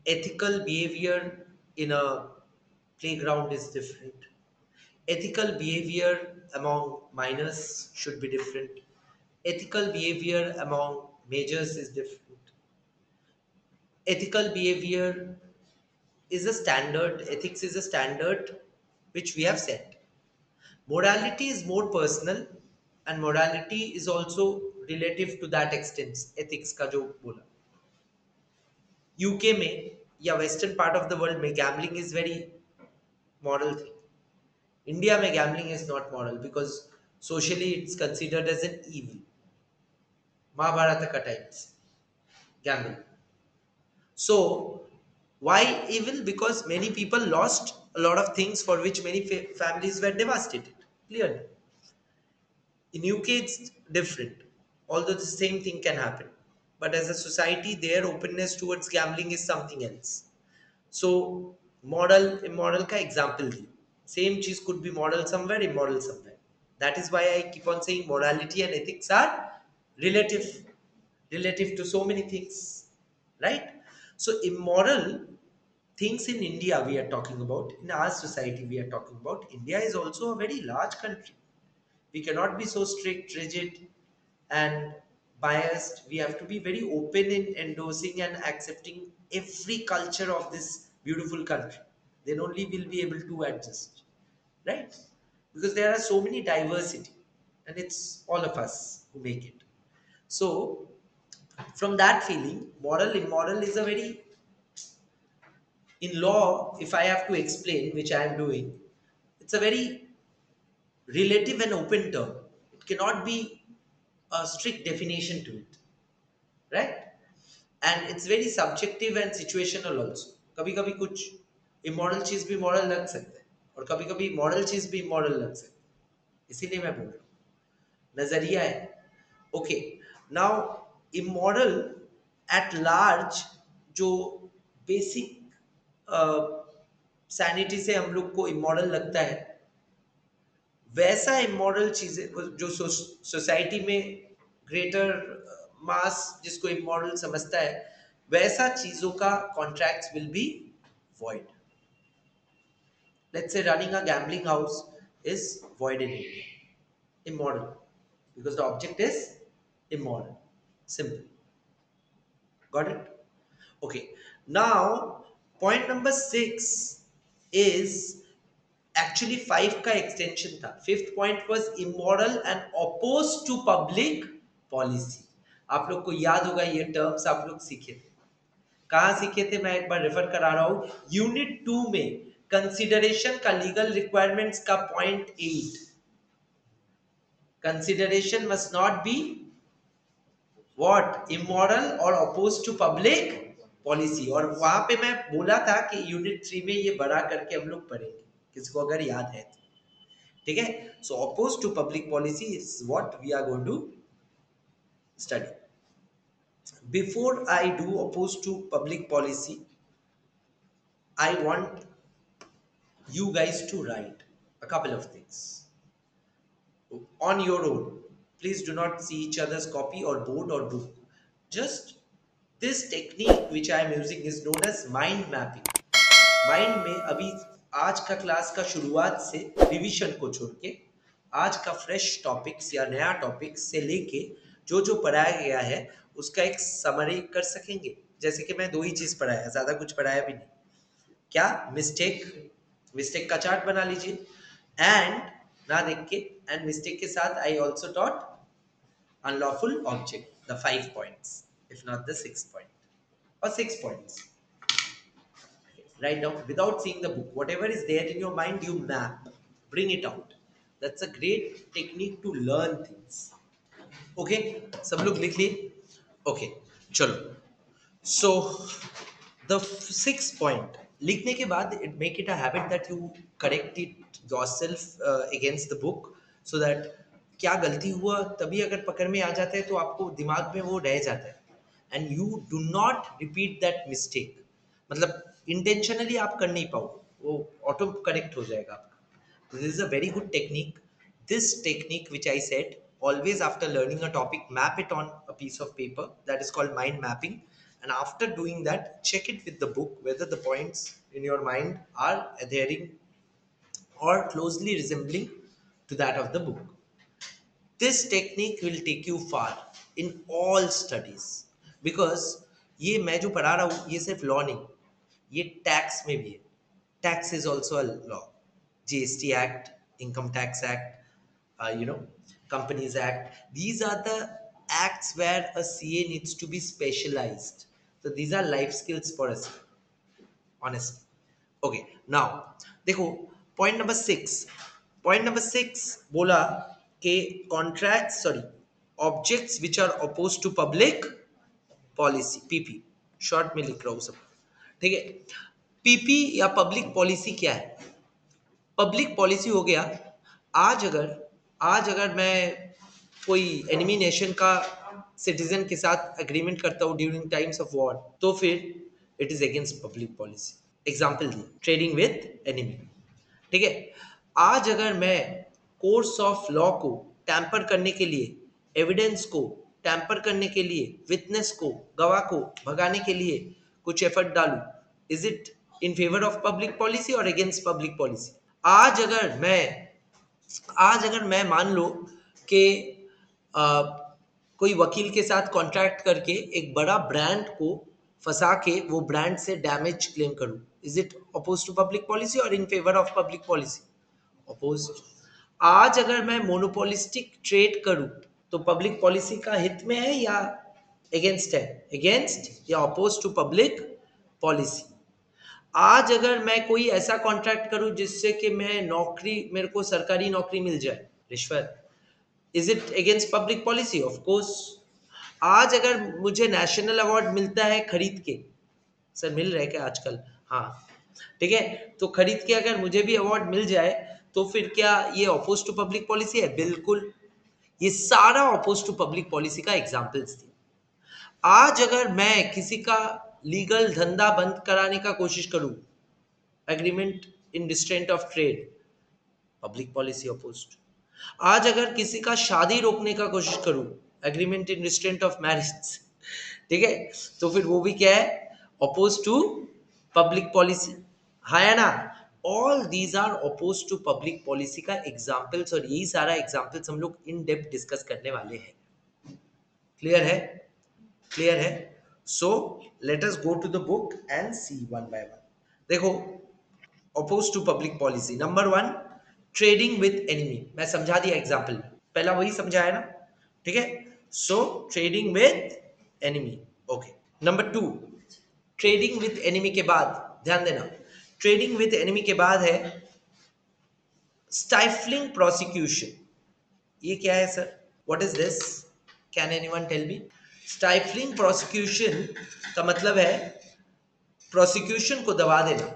Ethical behavior in a playground is different. Ethical behavior among minors should be different. Ethical behavior among majors is different. Ethical behavior is a standard, ethics is a standard which we have set. Morality is more personal and morality is also relative to that extent. Ethics का जो बोला यूके में या western part of the world में gambling is very moral thing. India में gambling is not moral because socially it's considered as an evil. Mahabharata का times gambling. So, why evil? Because many people lost a lot of things for which many families were devastated. Clearly. In UK, it's different, although the same thing can happen. But as a society, their openness towards gambling is something else. So, moral, immoral का example the. Same cheese could be moral somewhere, immoral somewhere. That is why I keep on saying morality and ethics are relative, relative to so many things, right? So, immoral things in India we are talking about, in our society we are talking about. India is also a very large country. We cannot be so strict, rigid, and biased. We have to be very open in endorsing and accepting every culture of this beautiful country. Then only we'll be able to adjust, right? Because there are so many diversity, and it's all of us who make it. So, from that feeling, moral, immoral is a very, in law, if I have to explain, which I am doing, it's a very relative and open term. It cannot be a strict definition to it, right? And it's very subjective and situational also. कभी कभी कुछ इमोरल चीज भी मॉरल लग सकता है और कभी कभी मॉरल चीज भी इमोरल लग सकता है. इसीलिए मैं बोल रहा हूँ नजरिया है. Okay. Now immoral at large जो बेसिक सैनिटी से हम लोग को इमोरल लगता है वैसा इमोरल चीजें जो सोसाइटी में ग्रेटर मास जिसको इमोरल समझता है वैसा चीजों का contracts will be void. Let's say running a gambling house is void in India. Immoral. Because the object is immoral. Simple. Got it? Okay. Now, point number 6 is actually 5 का extension था. Fifth point was immoral and opposed to public policy. आप लोग को याद होगा ये टर्म्स आप लोग सीखे थे. कहाँ सीखे थे मैं एक बार रेफर करा रहा हूँ. यूनिट 2 में कंसिडरेशन का लीगल रिक्वायरमेंट्स का point 8. Consideration must not be what immoral और अपोज टू पब्लिक पॉलिसी. और वहां पे मैं बोला था कि यूनिट 3 में ये बड़ा करके हम लोग पढ़ेंगे किसको अगर याद है तो. ठीक है. So oppose to public policy is what we are going to study. Before I do oppose to public policy, I want you guys to write a couple of things on your own. Please do not see each other's copy or board or book. Just this technique which I am using is known as mind mapping. Mind में अभी आज का क्लास का शुरुआत से रिवीजन को छोड़ के आज का फ्रेश टॉपिक्स या नया टॉपिक से लेके जो जो पढ़ाया गया है उसका एक समरी कर सकेंगे. जैसे कि मैं 2 ही चीज पढ़ाया, ज्यादा कुछ पढ़ाया भी नहीं. क्या मिस्टेक का चार्ट बना लीजिए. एंड ना देख के, एंड मिस्टेक के साथ I also taught unlawful object, the 5 points, if not the 6 point or 6 points. Write down without seeing the book. Whatever is there in your mind, you map, bring it out. That's a great technique to learn things. Okay, सब लोग लिख लिए? Okay, चलो. So the 6 point लिखने के बाद make it a habit that you correct it yourself against the book, so that क्या गलती हुआ तभी अगर पकड़ में आ जाता है तो आपको दिमाग में वो रह जाता है, and you do not repeat that mistake. मतलब इंटेंशनली आप कर नहीं पाओ, वो ऑटो करेक्ट हो जाएगा आपका. This is a very good technique. This technique, which I said, always after learning a topic, map it on a piece of paper. That is called mind mapping. And after doing that, check it with the book whether the points in your mind are adhering or closely resembling to that of the book. This technique will take you far in all studies, because ये मैं जो पढ़ा रहा हूँ ये सिर्फ लॉ नहीं, ये टैक्स में भी है. Tax is also a law. GST act, income tax act, companies act, these are the acts where a CA needs to be specialized. So these are life skills for us, honestly. Okay, now देखो, पॉइंट नंबर 6 बोला कि contract, sorry, objects which are oppose to public policy, PP, short में लिख रहा हूँ सब. ठीक है, पीपी या पब्लिक पॉलिसी क्या है? पब्लिक पॉलिसी हो गया, आज अगर मैं कोई एनिमी नेशन का सिटीजन के साथ एग्रीमेंट करता हूँ ड्यूरिंग टाइम्स ऑफ वॉर, तो फिर it is against public policy. Example the, trading with enemy. ठीक है, आज अगर मैं कोर्स ऑफ लॉ को टैंपर करने के लिए, एविडेंस को टैंपर करने के लिए, विटनेस को, गवाह को भगाने के लिए कुछ एफर्ट डालूं, is it in favour of public policy और अगेंस्ट पब्लिक पॉलिसी? आज अगर मैं मान लो कि कोई वकील के साथ कॉन्ट्रैक्ट करके एक बड़ा ब्रांड को फंसा के वो ब्रांड से डैमेज क्लेम करूं, is it oppose to public policy और in favour of public policy? Oppose. आज अगर मैं मोनोपोलिस्टिक ट्रेड करूं तो पब्लिक पॉलिसी का हित में है या अगेंस्ट है? अगेंस्ट या अपोज टू पब्लिक पॉलिसी. आज अगर मैं कोई ऐसा कॉन्ट्रैक्ट करूं जिससे कि मैं नौकरी, मेरे को सरकारी नौकरी मिल जाए, रिश्वत, is it against public policy? Of course. आज अगर मुझे नेशनल अवार्ड मिलता है खरीद के, सर मिल रहा है क्या आजकल? हाँ, ठीक है, तो खरीद के अगर मुझे भी अवार्ड मिल जाए तो फिर क्या ये अपोज टू पब्लिक पॉलिसी है? बिल्कुल. ये सारा अपोज टू पब्लिक पॉलिसी का एग्जाम्पल्स थे. आज अगर मैं किसी का लीगल धंधा बंद कराने का कोशिश करूं, agreement in restraint of trade, public policy opposed. आज अगर किसी का शादी रोकने का कोशिश करूं, agreement in restraint of marriage, ठीक है, तो फिर वो भी क्या है? Oppose to public policy. है ना? All these are oppose to public policy का एग्जाम्पल्स, और यही सारा एग्जाम्पल्स हम लोग इन डेप्थ डिस्कस करने वाले हैं. क्लियर है? क्लियर है? So let us go to the book and see one by one. देखो, oppose to public policy number 1, trading with enemy. मैं समझा दिया एग्जाम्पल में, पहला वही समझाया ना. ठीक है, सो trading with enemy. Okay, number 2, trading with enemy के बाद, ध्यान देना, ट्रेडिंग विद एनिमी के बाद है स्टाइफलिंग प्रोसिक्यूशन. ये क्या है sir? What is this? Can anyone tell me? Stifling prosecution का मतलब है प्रोसिक्यूशन को दबा देना.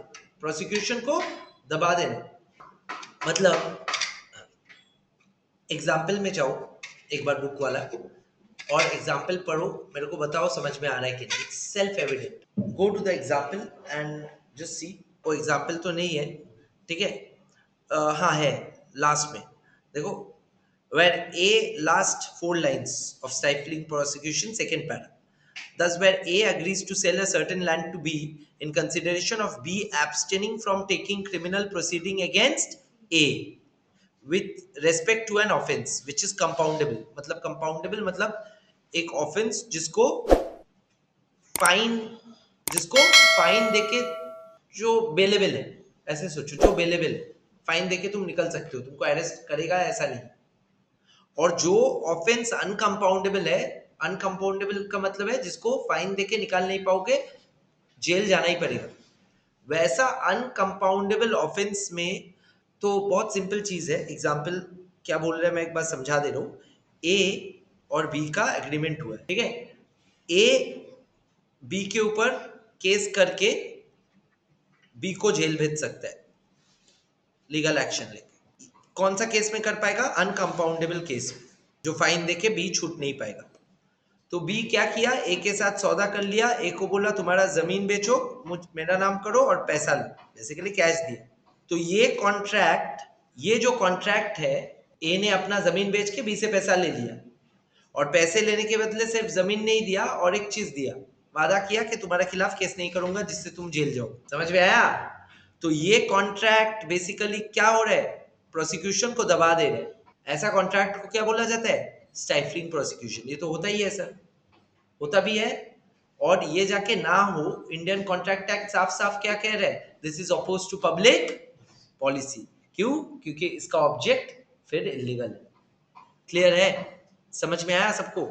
प्रोसिक्यूशन को दबा देना मतलब, एग्जाम्पल में जाओ एक बार बुक वाला और एग्जाम्पल पढ़ो, मेरे को बताओ समझ में आ रहा है कि नहीं. Self evident. Go to the example and just see. वो एग्जाम्पल तो नहीं है, ठीक है, हाँ है लास्ट में. देखो, where A last 4 lines of stifling prosecution, second para. Thus, where A agrees to sell a certain land to B in consideration of B abstaining from taking criminal proceeding against A with respect to an offense which is compoundable. मतलब compoundable मतलब एक offense जिसको फाइन देके जो बेलेबल है, ऐसे सोचो, जो बेलेबल है, फाइन देके तुम निकल सकते हो, तुमको अरेस्ट करेगा ऐसा नहीं। और जो ऑफेंस अनकंपाउंडेबल है, अनकंपाउंडेबल का मतलब है जिसको फाइन देके निकाल नहीं पाओगे, जेल जाना ही पड़ेगा, वैसा अनकंपाउंडेबल ऑफेंस में तो बहुत सिंपल चीज है। एग्जाम्पल क्या बोल रहे हैं मैं एक बार समझा दे रहा हूँ। ए और बी का एग्रीमेंट हुआ है, ठीक है। ए बी के ऊपर केस करके बी को जेल भेज सकता है, लीगल एक्शन लेके। कौन सा केस में कर पाएगा? अनकंपाउंडेबल केस में, जो फाइन देके बी छूट नहीं पाएगा। तो बी क्या किया, ए के साथ सौदा कर लिया, ए को बोला तुम्हारा जमीन बेचो, मेरा नाम करो और पैसा लो, बेसिकली कैश दिया। तो ये जो कॉन्ट्रैक्ट है, ए ने अपना जमीन बेच के बी से पैसा ले लिया, और पैसे लेने के बदले सिर्फ जमीन नहीं दिया और एक चीज दिया, वादा किया कि तुम्हारे खिलाफ केस नहीं करूंगा जिससे तुम जेल जाओ। समझ में आया? तो ये कॉन्ट्रैक्ट बेसिकली क्या हो रहा है, प्रोसिक्यूशन को दबा दे रहे हैं। ऐसा कॉन्ट्रैक्ट को क्या बोला जाता है? Stifling prosecution. ये तो होता ही है सर, होता भी है। और ये जाके ना हो, इंडियन कॉन्ट्रैक्ट एक्ट साफ साफ क्या कह रहा है, this is oppose to public policy. क्यों? क्योंकि इसका ऑब्जेक्ट फिर इलीगल है। क्लियर है? समझ में आया सबको?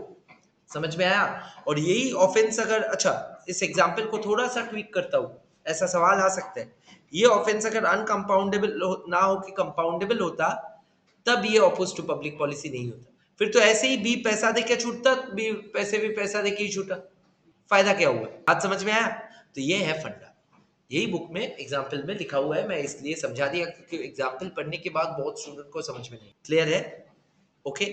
समझ में आया? और यही ऑफेंस अगर, अच्छा इस एग्जाम्पल को थोड़ा सा ट्वीक करता हूं, ऐसा सवाल आ सकता है, ये ऑफेंस अगर अनकंपाउंडेबल ना हो कि कंपाउंडेबल होता, तब ये अपोज टू पब्लिक पॉलिसी नहीं होता। फिर तो ऐसे ही बी पैसा दे के छूटता, बी पैसे भी पैसा दे के ही छूटा, फायदा क्या हुआ? बात समझ में आया? तो ये है फंडा, यही बुक में एग्जाम्पल में लिखा हुआ है। मैं इसलिए समझा दिया क्योंकि एग्जाम्पल पढ़ने के बाद बहुत स्टूडेंट को समझ में नहीं। क्लियर है? Okay,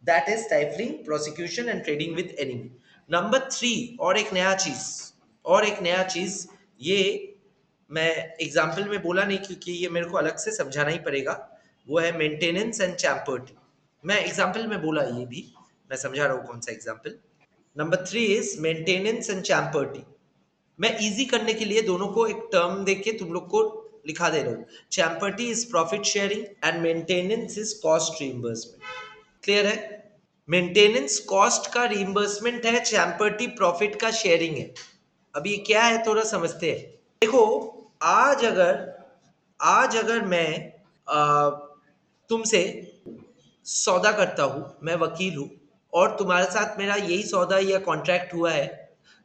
that is stifling prosecution and trading with enemy. Number 3, और एक नया चीज, ये मैं एग्जाम्पल में बोला नहीं क्योंकि ये मेरे को अलग से समझाना ही पड़ेगा, वो है मेंटेनेंस एंड चैम्पर्टी। मैं एग्जाम्पल में बोला, ये भी मैं समझा रहा हूँ कौन सा example. Number 3 is maintenance and champerty. मैं इजी करने के लिए दोनों को एक टर्म देके तुम लोग को लिखा दे रहा हूँ। Champerty is profit sharing and maintenance is cost reimbursement. Clear है? मेंटेनेंस कॉस्ट का रीइंबर्समेंट है, चैम्पर्टी प्रॉफिट का शेयरिंग है। अब ये क्या है थोड़ा समझते हैं। देखो, आज अगर मैं तुमसे सौदा करता हूं, मैं वकील हूं, और तुम्हारे साथ मेरा यही सौदा या कॉन्ट्रैक्ट हुआ है,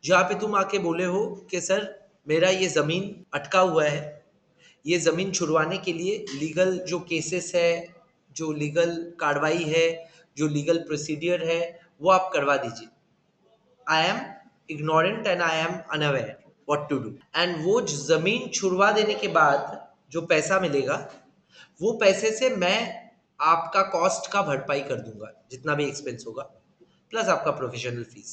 जहां पे तुम आके बोले हो कि सर मेरा ये जमीन अटका हुआ है, ये जमीन छुड़वाने के लिए लीगल जो केसेस है, जो लीगल कार्रवाई है, जो लीगल प्रोसीडियर है, वो आप करवा दीजिए। I am ignorant and I am unaware what to do. And वो जमीन छुड़वा देने के बाद जो पैसा मिलेगा, वो पैसे से मैं आपका कॉस्ट का भरपाई कर दूंगा, जितना भी एक्सपेंस होगा, प्लस आपका प्रोफेशनल फीस।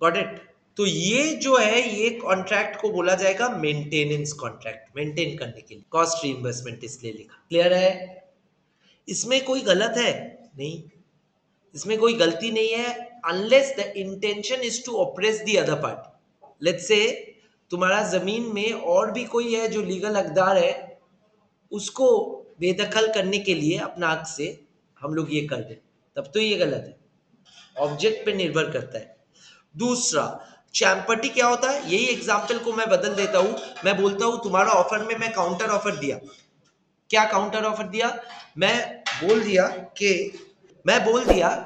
Got it? तो ये जो है, ये कॉन्ट्रैक्ट को बोला जाएगा मेंटेनेंस कॉन्ट्रैक्ट, मेंटेन करने के लिए, कॉस्ट रीइंबर्समेंट इसलिए लिखा। क्लियर है? इसमें कोई गलत है नहीं, इसमें कोई गलती नहीं है, unless the intention is to oppress the other party. Let's say तुम्हारा जमीन में और भी कोई है जो लीगल हकदार है, उसको बेदखल करने के लिए अपना हक से हम लोग ये कर दें, तब तो ये गलत है। ऑब्जेक्ट पे निर्भर करता है। दूसरा, चैम्पर्टी क्या होता है? यही एग्जाम्पल को मैं बदल देता हूं, मैं बोलता हूं तुम्हारा ऑफर में मैं काउंटर ऑफर दिया। क्या काउंटर ऑफर दिया? मैं बोल दिया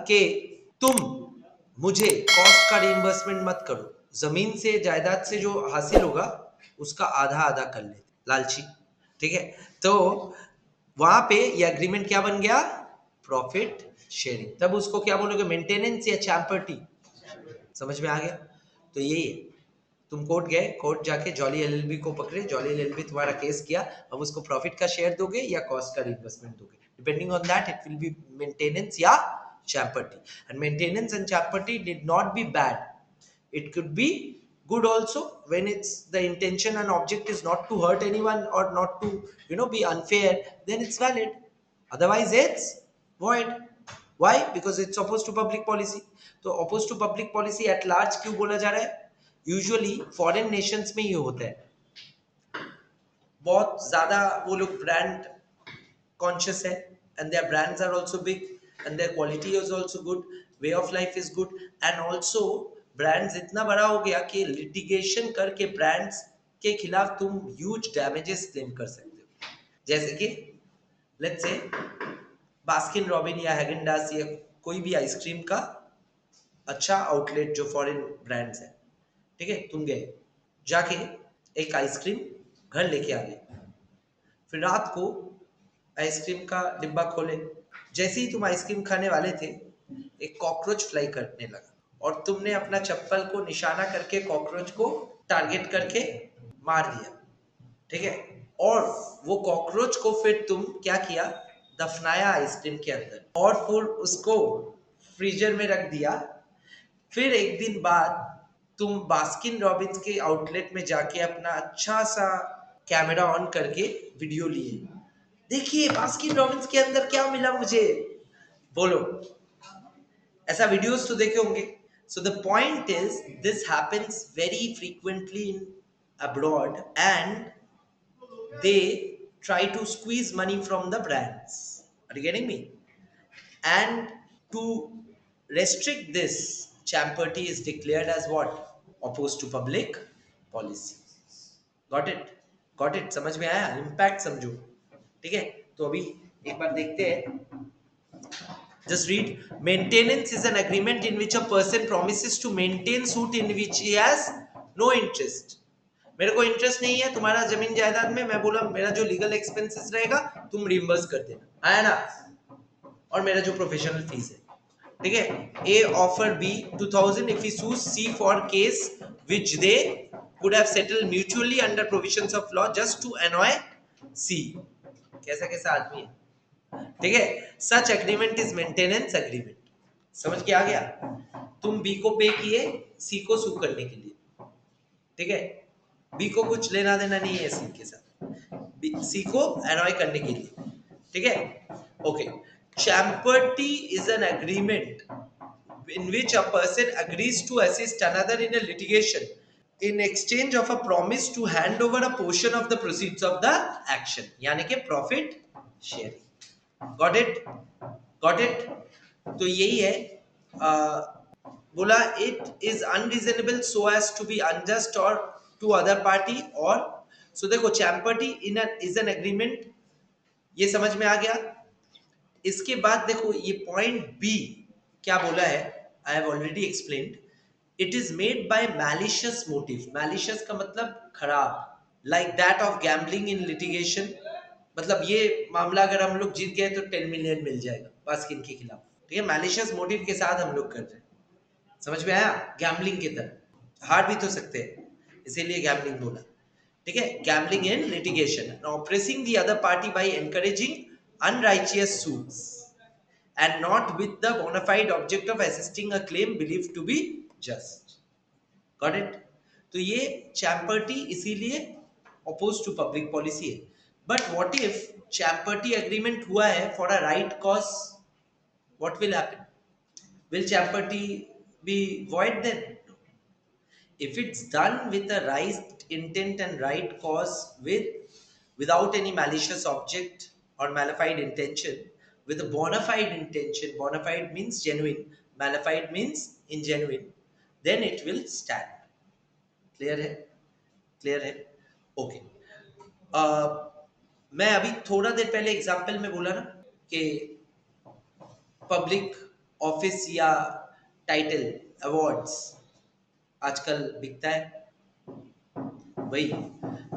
कि तुम मुझे कॉस्ट का रिइंबर्समेंट मत करो, जमीन से जायदाद से जो हासिल होगा उसका आधा आधा कर लेते, लालची। ठीक है? तो वहां पे ये एग्रीमेंट क्या बन गया? Profit sharing. तब उसको क्या बोलोगे, मेंटेनेंस या चैम्पर्टी? समझ में आ गया? तो यही है, तुम कोर्ट गए, कोर्ट जाके जॉली एलएलबी को पकड़े, जॉली एलएलबी तुम्हारा केस किया, अब उसको प्रॉफिट का शेयर दोगे या कॉस्ट का रिइंबर्समेंट दोगे, depending on that it will be maintenance या champerty. And maintenance and champerty did not be bad, it could be good also when it's the intention and object is not to hurt anyone or not to be unfair, then it's valid, otherwise it's void. Why? Because it's opposed to public policy. तो opposed to public policy at large क्यों बोला जा रहा है? यूजुअली फॉरेन नेशंस में ये होता है, बहुत ज्यादा वो लोग ब्रांड कॉन्शियस है, and their brands are also big and their quality is also good, way of life is good, and also brands इतना बड़ा हो गया कि लिटिगेशन करके ब्रांड्स के खिलाफ तुम ह्यूज डैमेजेस क्लेम कर सकते हो। जैसे कि लेट्स से बास्किन रॉबिन या हैगेनडास या कोई भी आइसक्रीम का अच्छा आउटलेट जो फॉरेन ब्रांड्स है, ठीक है, तुम गए, जाके एक आइसक्रीम घर लेके आ गए, फिर रात को आइसक्रीम का डिब्बा खोले, जैसे ही तुम आइसक्रीम खाने वाले थे एक कॉकरोच फ्लाई करने लगा और तुमने अपना चप्पल को निशाना करके कॉकरोच को टारगेट करके मार दिया, ठीक है, और वो कॉकरोच को फिर तुम क्या किया, दफनाया आइसक्रीम के अंदर और फिर उसको फ्रीजर में रख दिया। फिर एक दिन बाद तुम बास्किन रॉबिन्स के आउटलेट में जाके अपना अच्छा सा कैमरा ऑन करके वीडियो लिए, देखिए बास्किन रॉबिन्स के अंदर क्या मिला मुझे, बोलो, ऐसा वीडियोस तो देखे होंगे। So the point is this happens very frequently in abroad and they try to squeeze money from the brands. Are you getting me? And to restrict this, Champerty is declared as what? Opposed to public policy. Got it? Got it? समझ में आया? Impact समझो, ठीक है? तो अभी एक बार देखते हैं. Just read. Maintenance is an agreement in which a person promises to maintain suit in which he has no interest. मेरे को इंटरेस्ट नहीं है तुम्हारा जमीन जायदाद में, मैं बोला मेरा जो लीगल एक्सपेंसेस रहेगा तुम रिम्बर्स कर देना, आया ना, और मेरा जो प्रोफेशनल फीस है, ठीक है। ए offer B 2000 if he sues C for case which they could have settled mutually under provisions of law just to annoy C। कैसा कैसा आदमी है, ठीक है। सच एग्रीमेंट इज मेंटेनेंस एग्रीमेंट, समझ के आ गया। तुम बी को पे किए सी को सू करने के लिए, ठीक है, बी को कुछ लेना देना नहीं है सी के साथ, सी को एनॉय करने के लिए, ठीक है, okay. Champerty is an agreement in which a person agrees to assist another in a litigation in exchange of a promise to hand over a portion of the proceeds of the action, यानी कि profit sharing। Got it? Got it? तो यही है, बोला it is unreasonable so as to be unjust or to other party or, so देखो champerty in a is an agreement, ये समझ में आ गया। इसके बाद देखो ये पॉइंट बी क्या बोला है, I have already explained, it is made by malicious motive. Malicious का मतलब खराब, like that of gambling in litigation, मतलब ये मामला अगर हम लोग जीत गए तो 10 मिलियन मिल जाएगा बास्किन के खिलाफ, ठीक है, मैलिशियस मोटिव के साथ हम लोग कर रहे हैं, समझ में आया, गैम्बलिंग की तरह हार भी तो सकते हैं, इसीलिए गैम्बलिंग बोला, ठीक है, gambling in litigation, oppressing the other party by encouraging unrighteous suits and not with the bona fide object of assisting a claim believed to be just। Got it? तो ये चैम्पर्टी इसीलिए opposed to public policy है। But what if champerty agreement हुआ है for a right cause? What will happen? Will champerty be void then? If it's done with a right intent and right cause, without any malicious object or malified intention, with a bona fide intention, bona fide means genuine, malified means ingenuine, then it will stand। Clear है? Clear है? Okay। मैं अभी थोड़ा देर पहले एग्जाम्पल में बोला ना कि पब्लिक ऑफिस या टाइटल अवार्ड्स आजकल बिकता है, वही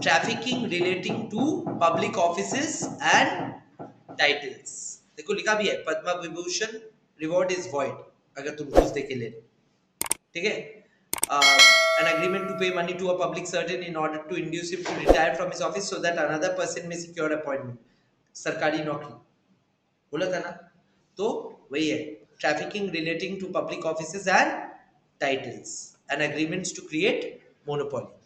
trafficking relating to public offices and titles. देखो लिखा भी है Padma Vibhushan reward is void अगर तुम घूस दे के ले, ठीक है। An agreement to pay money to a public servant in order to induce him to retire from his office so that another person may secure appointment, सरकारी नौकरी बोला था ना, तो वही है trafficking relating to public offices and titles and agreements to create monopoly.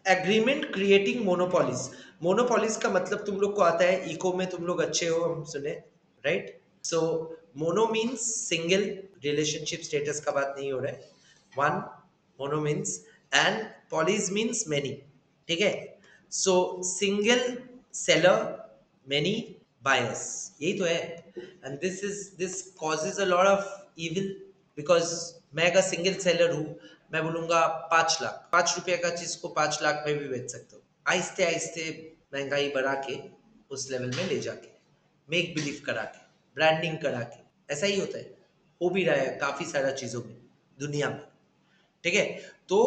Agreement creating monopolies, monopolies का मतलब तुम लोग को आता है, इको में तुम लोग अच्छे हो हम सुने, right. So mono means single, relationship status का बात नहीं हो रहा है, one mono means, and polis means many, ठीक है। So single seller many buyers, यही तो है, and this causes a lot of evil, because मैं अगर सिंगल सेलर हूँ मैं बोलूंगा 5 लाख, 5 रुपये का चीज को 5 लाख में भी बेच सकता हूँ, आहिस्ते आहिस्ते महंगाई बढ़ा के उस लेवल में ले जाके मेक बिलीव करा के, ब्रांडिंग करा के, ऐसा ही होता है, हो भी रहा है काफी सारा चीजों में दुनिया में, ठीक है। तो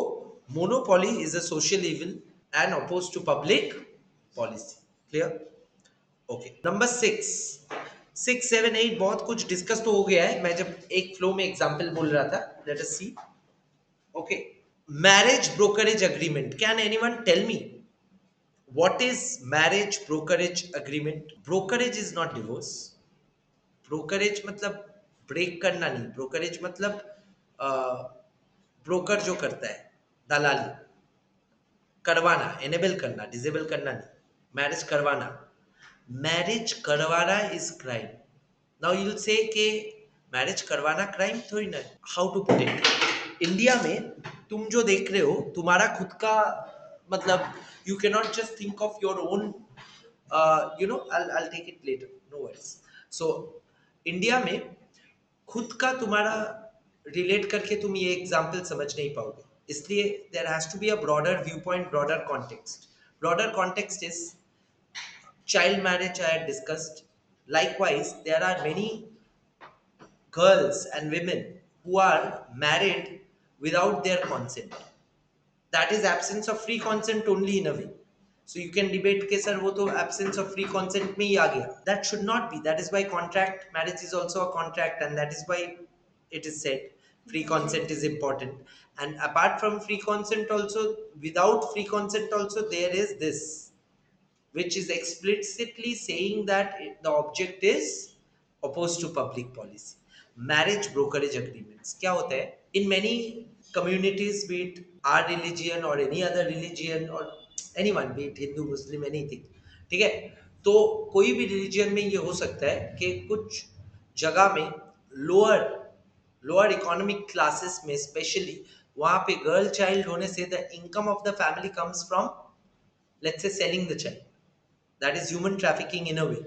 monopoly is a social evil and oppose to public policy. Clear? Okay, number 6, 6, 7, 8 बहुत कुछ डिस्कस तो हो गया है, मैं जब एक फ्लो में एग्जांपल बोल रहा था, let us see. Okay, marriage brokerage agreement, can anyone tell me what is marriage brokerage agreement? Brokerage is not divorce. Brokerage मतलब ब्रेक करना नहीं, ब्रोकरेज मतलब ब्रोकर जो करता है, दलाली करवाना, एनेबल करना, डिसेबल करना नहीं, मैरिज करवाना। मैरिज करवाना is crime. Now you will say कि मैरिज करवाना क्राइम थोड़ी ना। How to put it, India में तुम जो देख रहे हो तुम्हारा खुद का, मतलब you can not just think of your own, you know, I'll take it later, no worries. So India में खुद का तुम्हारा रिलेट करके तुम ये एग्जाम्पल समझ नहीं पाओगे, इसलिए there has to be a broader view point, broader context. Broader context is child marriage I had discussed. Likewise, there are many girls and women who are married without their consent. That is absence of free consent only in a way. So you can debate कि सर वो तो absence of free consent में ही आ गया. That should not be. That is why contract marriage is also a contract, and that is why it is said free consent is important. And apart from free consent also, without free consent also, there is this, which is explicitly saying that the object is opposed to public policy. Marriage brokerage agreements क्या होता है? In many communities, be it our religion or any other religion or anyone, be it Hindu, Muslim, anything, ठीक है? तो कोई भी रिलीजियन में ये हो सकता है कि कुछ जगह में लोअर लोअर इकोनॉमिक क्लासेस में स्पेशली वहां पे गर्ल चाइल्ड होने से the income of the family comes from, let's say, selling the child, that is human trafficking in a way.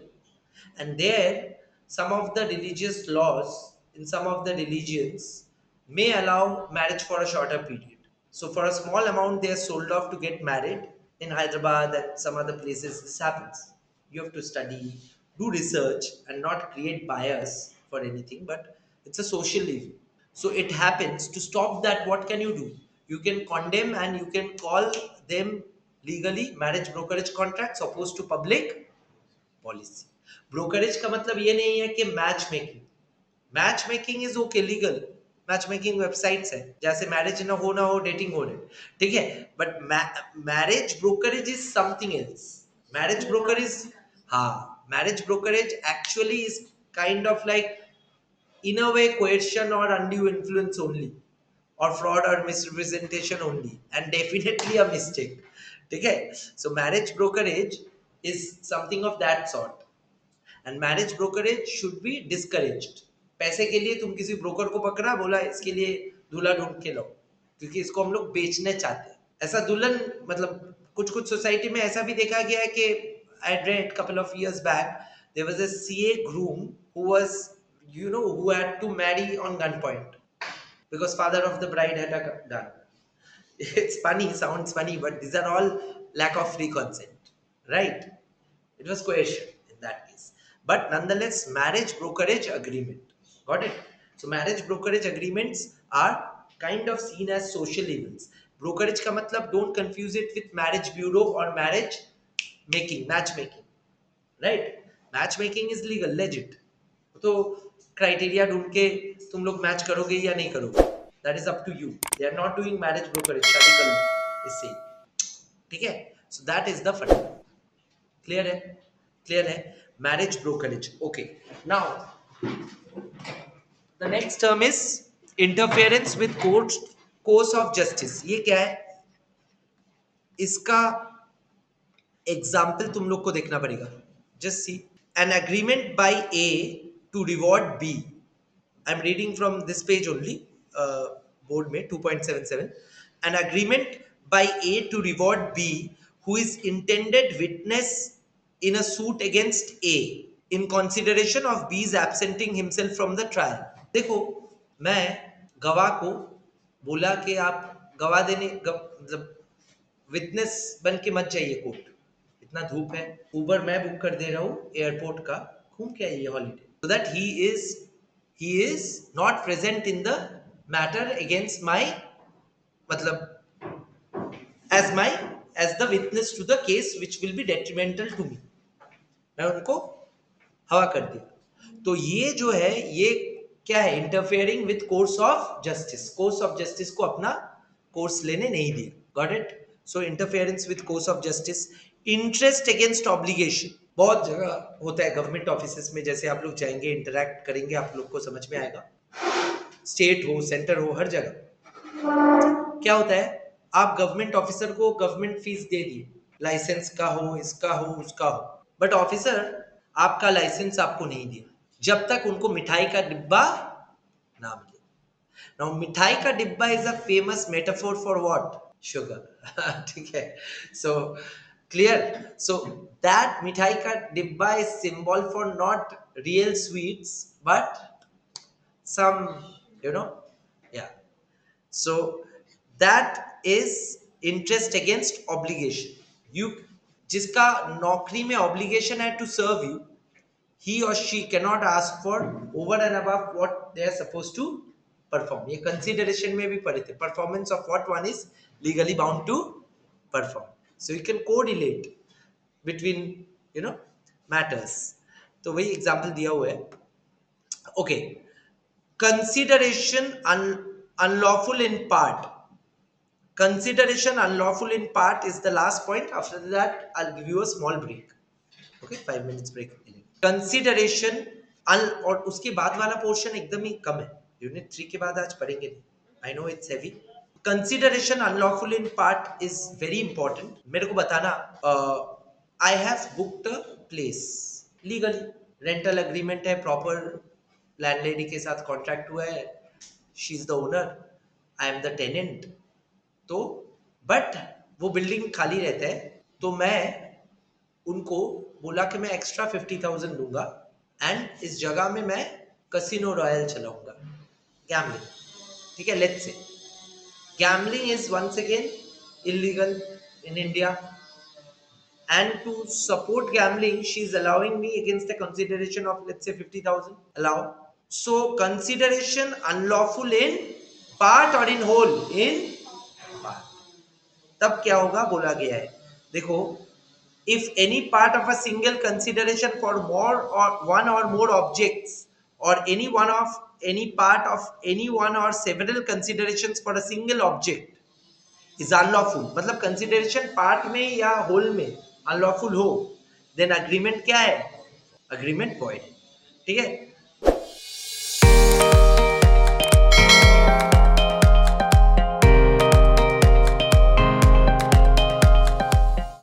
And there, some of the religious laws in some of the religions may allow marriage for a shorter period. So for a small amount they are sold off to get married. In Hyderabad and some other places this happens. You have to study, do research, and not create bias for anything, but it's a social evil. So it happens. To stop that, what can you do? You can condemn and you can call them legally marriage brokerage contracts opposed to public policy. Brokerage का मतलब ये नहीं है कि match making, match making is okay, legal match making websites है, जैसे मैरिज ना हो डेटिंग हो रहे, ठीक है, but marriage brokerage is something else. Marriage brokerage, हाँ, marriage brokerage actually is kind of like in a way coercion or undue influence only, or fraud or misrepresentation only, and definitely a mistake, ठीक है। So marriage brokerage is something of that sort, and marriage brokerage should be discouraged। पैसे के लिए तुम किसी ब्रोकर को पकड़ा, बोला इसके लिए दूल्हा ढूंढ के लाओ क्योंकि इसको हम लोग बेचने चाहते हैं, ऐसा दुल्हन, मतलब कुछ कुछ सोसाइटी में ऐसा भी देखा गया है कि I read couple of years back there was a CA groom who was, you know, who had to marry on gunpoint because father of the bride had a gun. It's funny, sounds funny, but these are all lack of free consent, right? It was coercion in that case. But nonetheless, marriage brokerage agreement. Got it? So marriage brokerage agreements are kind of seen as social evils. Brokerage का मतलब don't confuse it with marriage bureau or marriage making, matchmaking. Right? Matchmaking is legal, legit. तो क्राइटेरिया ढूंढ के तुम लोग मैच करोगे या नहीं करोगे, that is up to you. They are not doing marriage brokerage, शादी कर लो इससे, ठीक है। So that is the funda. Clear है? क्लियर है? Marriage brokerage. Okay, now the next term is interference with course of justice. ये क्या है? इसका एग्जाम्पल तुम लोग को देखना पड़ेगा। Just see, an agreement by A to reward B. I'm reading from this page only, board में 2.77. An agreement by A to reward B, who is intended witness in a suit against A, in consideration of B's absenting himself from the trial. देखो, मैं गवाह को बोला कि आप गवाह देने मतलब विटनेस बन के मत जाइए कोर्ट, इतना धूप है, उबर मैं बुक कर दे रहा हूँ एयरपोर्ट का, घूम के आइए holiday, so that he is not present in the matter against my, मतलब as my as the witness to the case which will be detrimental to me, मैं उनको हवा कर दिया। तो ये जो है ये क्या है, interfering with course of justice, course of justice को अपना कोर्स लेने नहीं दिया। Got it? So interference with course of justice. Interest against obligation बहुत जगह होता है गवर्नमेंट ऑफिसेस में, जैसे आप लोग जाएंगे इंटरैक्ट करेंगे आप लोग को समझ में आएगा, स्टेट हो सेंटर हो हर जगह क्या होता है, आप गवर्नमेंट ऑफिसर को गवर्नमेंट फीस दे दिए, लाइसेंस का हो इसका हो उसका हो, बट ऑफिसर आपका लाइसेंस आपको नहीं दिया जब तक उनको मिठाई का डिब्बा ना मिले। नाउ मिठाई का डिब्बा is a famous metaphor for what? Sugar. ठीक है, सो क्लियर। सो दैट मिठाई का डिब्बा is symbol for not real sweets but some, you know, yeah, so that is interest against obligation। you जिसका नौकरी में obligation है to serve you, he or she cannot ask for over and above what they are supposed to perform। ये consideration में भी पढ़े थे, performance of what one is legally bound to perform, so you can correlate between, you know, matters। तो वही एग्जाम्पल दिया हुआ है। Okay, consideration unlawful in part। Consideration unlawful in part is the last point, after that I'll give you a small break, okay, 5 minutes break। Consideration और उसके बाद वाला पोर्शन एकदम ही कम है, यूनिट 3 के बाद आज पढ़ेंगे नहीं, I know it's heavy. Consideration unlawful in part is very important. मेरे को बताना, I have booked a place legally, rental agreement है, प्रॉपर लैंडलेडी के साथ कॉन्ट्रैक्ट हुआ है, she is the owner, I am the tenant. तो बट वो बिल्डिंग खाली रहता है, तो मैं उनको बोला कि मैं एक्स्ट्रा 50,000 दूंगा एंड इस जगह में मैं कसिनो रॉयल चलाऊंगा, गैम्बलिंग। ठीक है, let's say gambling is once again illegal in India, and to support gambling she is allowing me against a consideration of let's say 50,000 allow। so consideration unlawful in part or in whole? in part। तब क्या होगा बोला गया है, देखो, if any part of a single consideration for more or one or more objects or any part of any one or several considerations for a single object is unlawful, मतलब कंसिडरेशन पार्ट में या होल में अनलॉफुल हो, देन अग्रीमेंट क्या है, अग्रीमेंट वॉइड। ठीक है,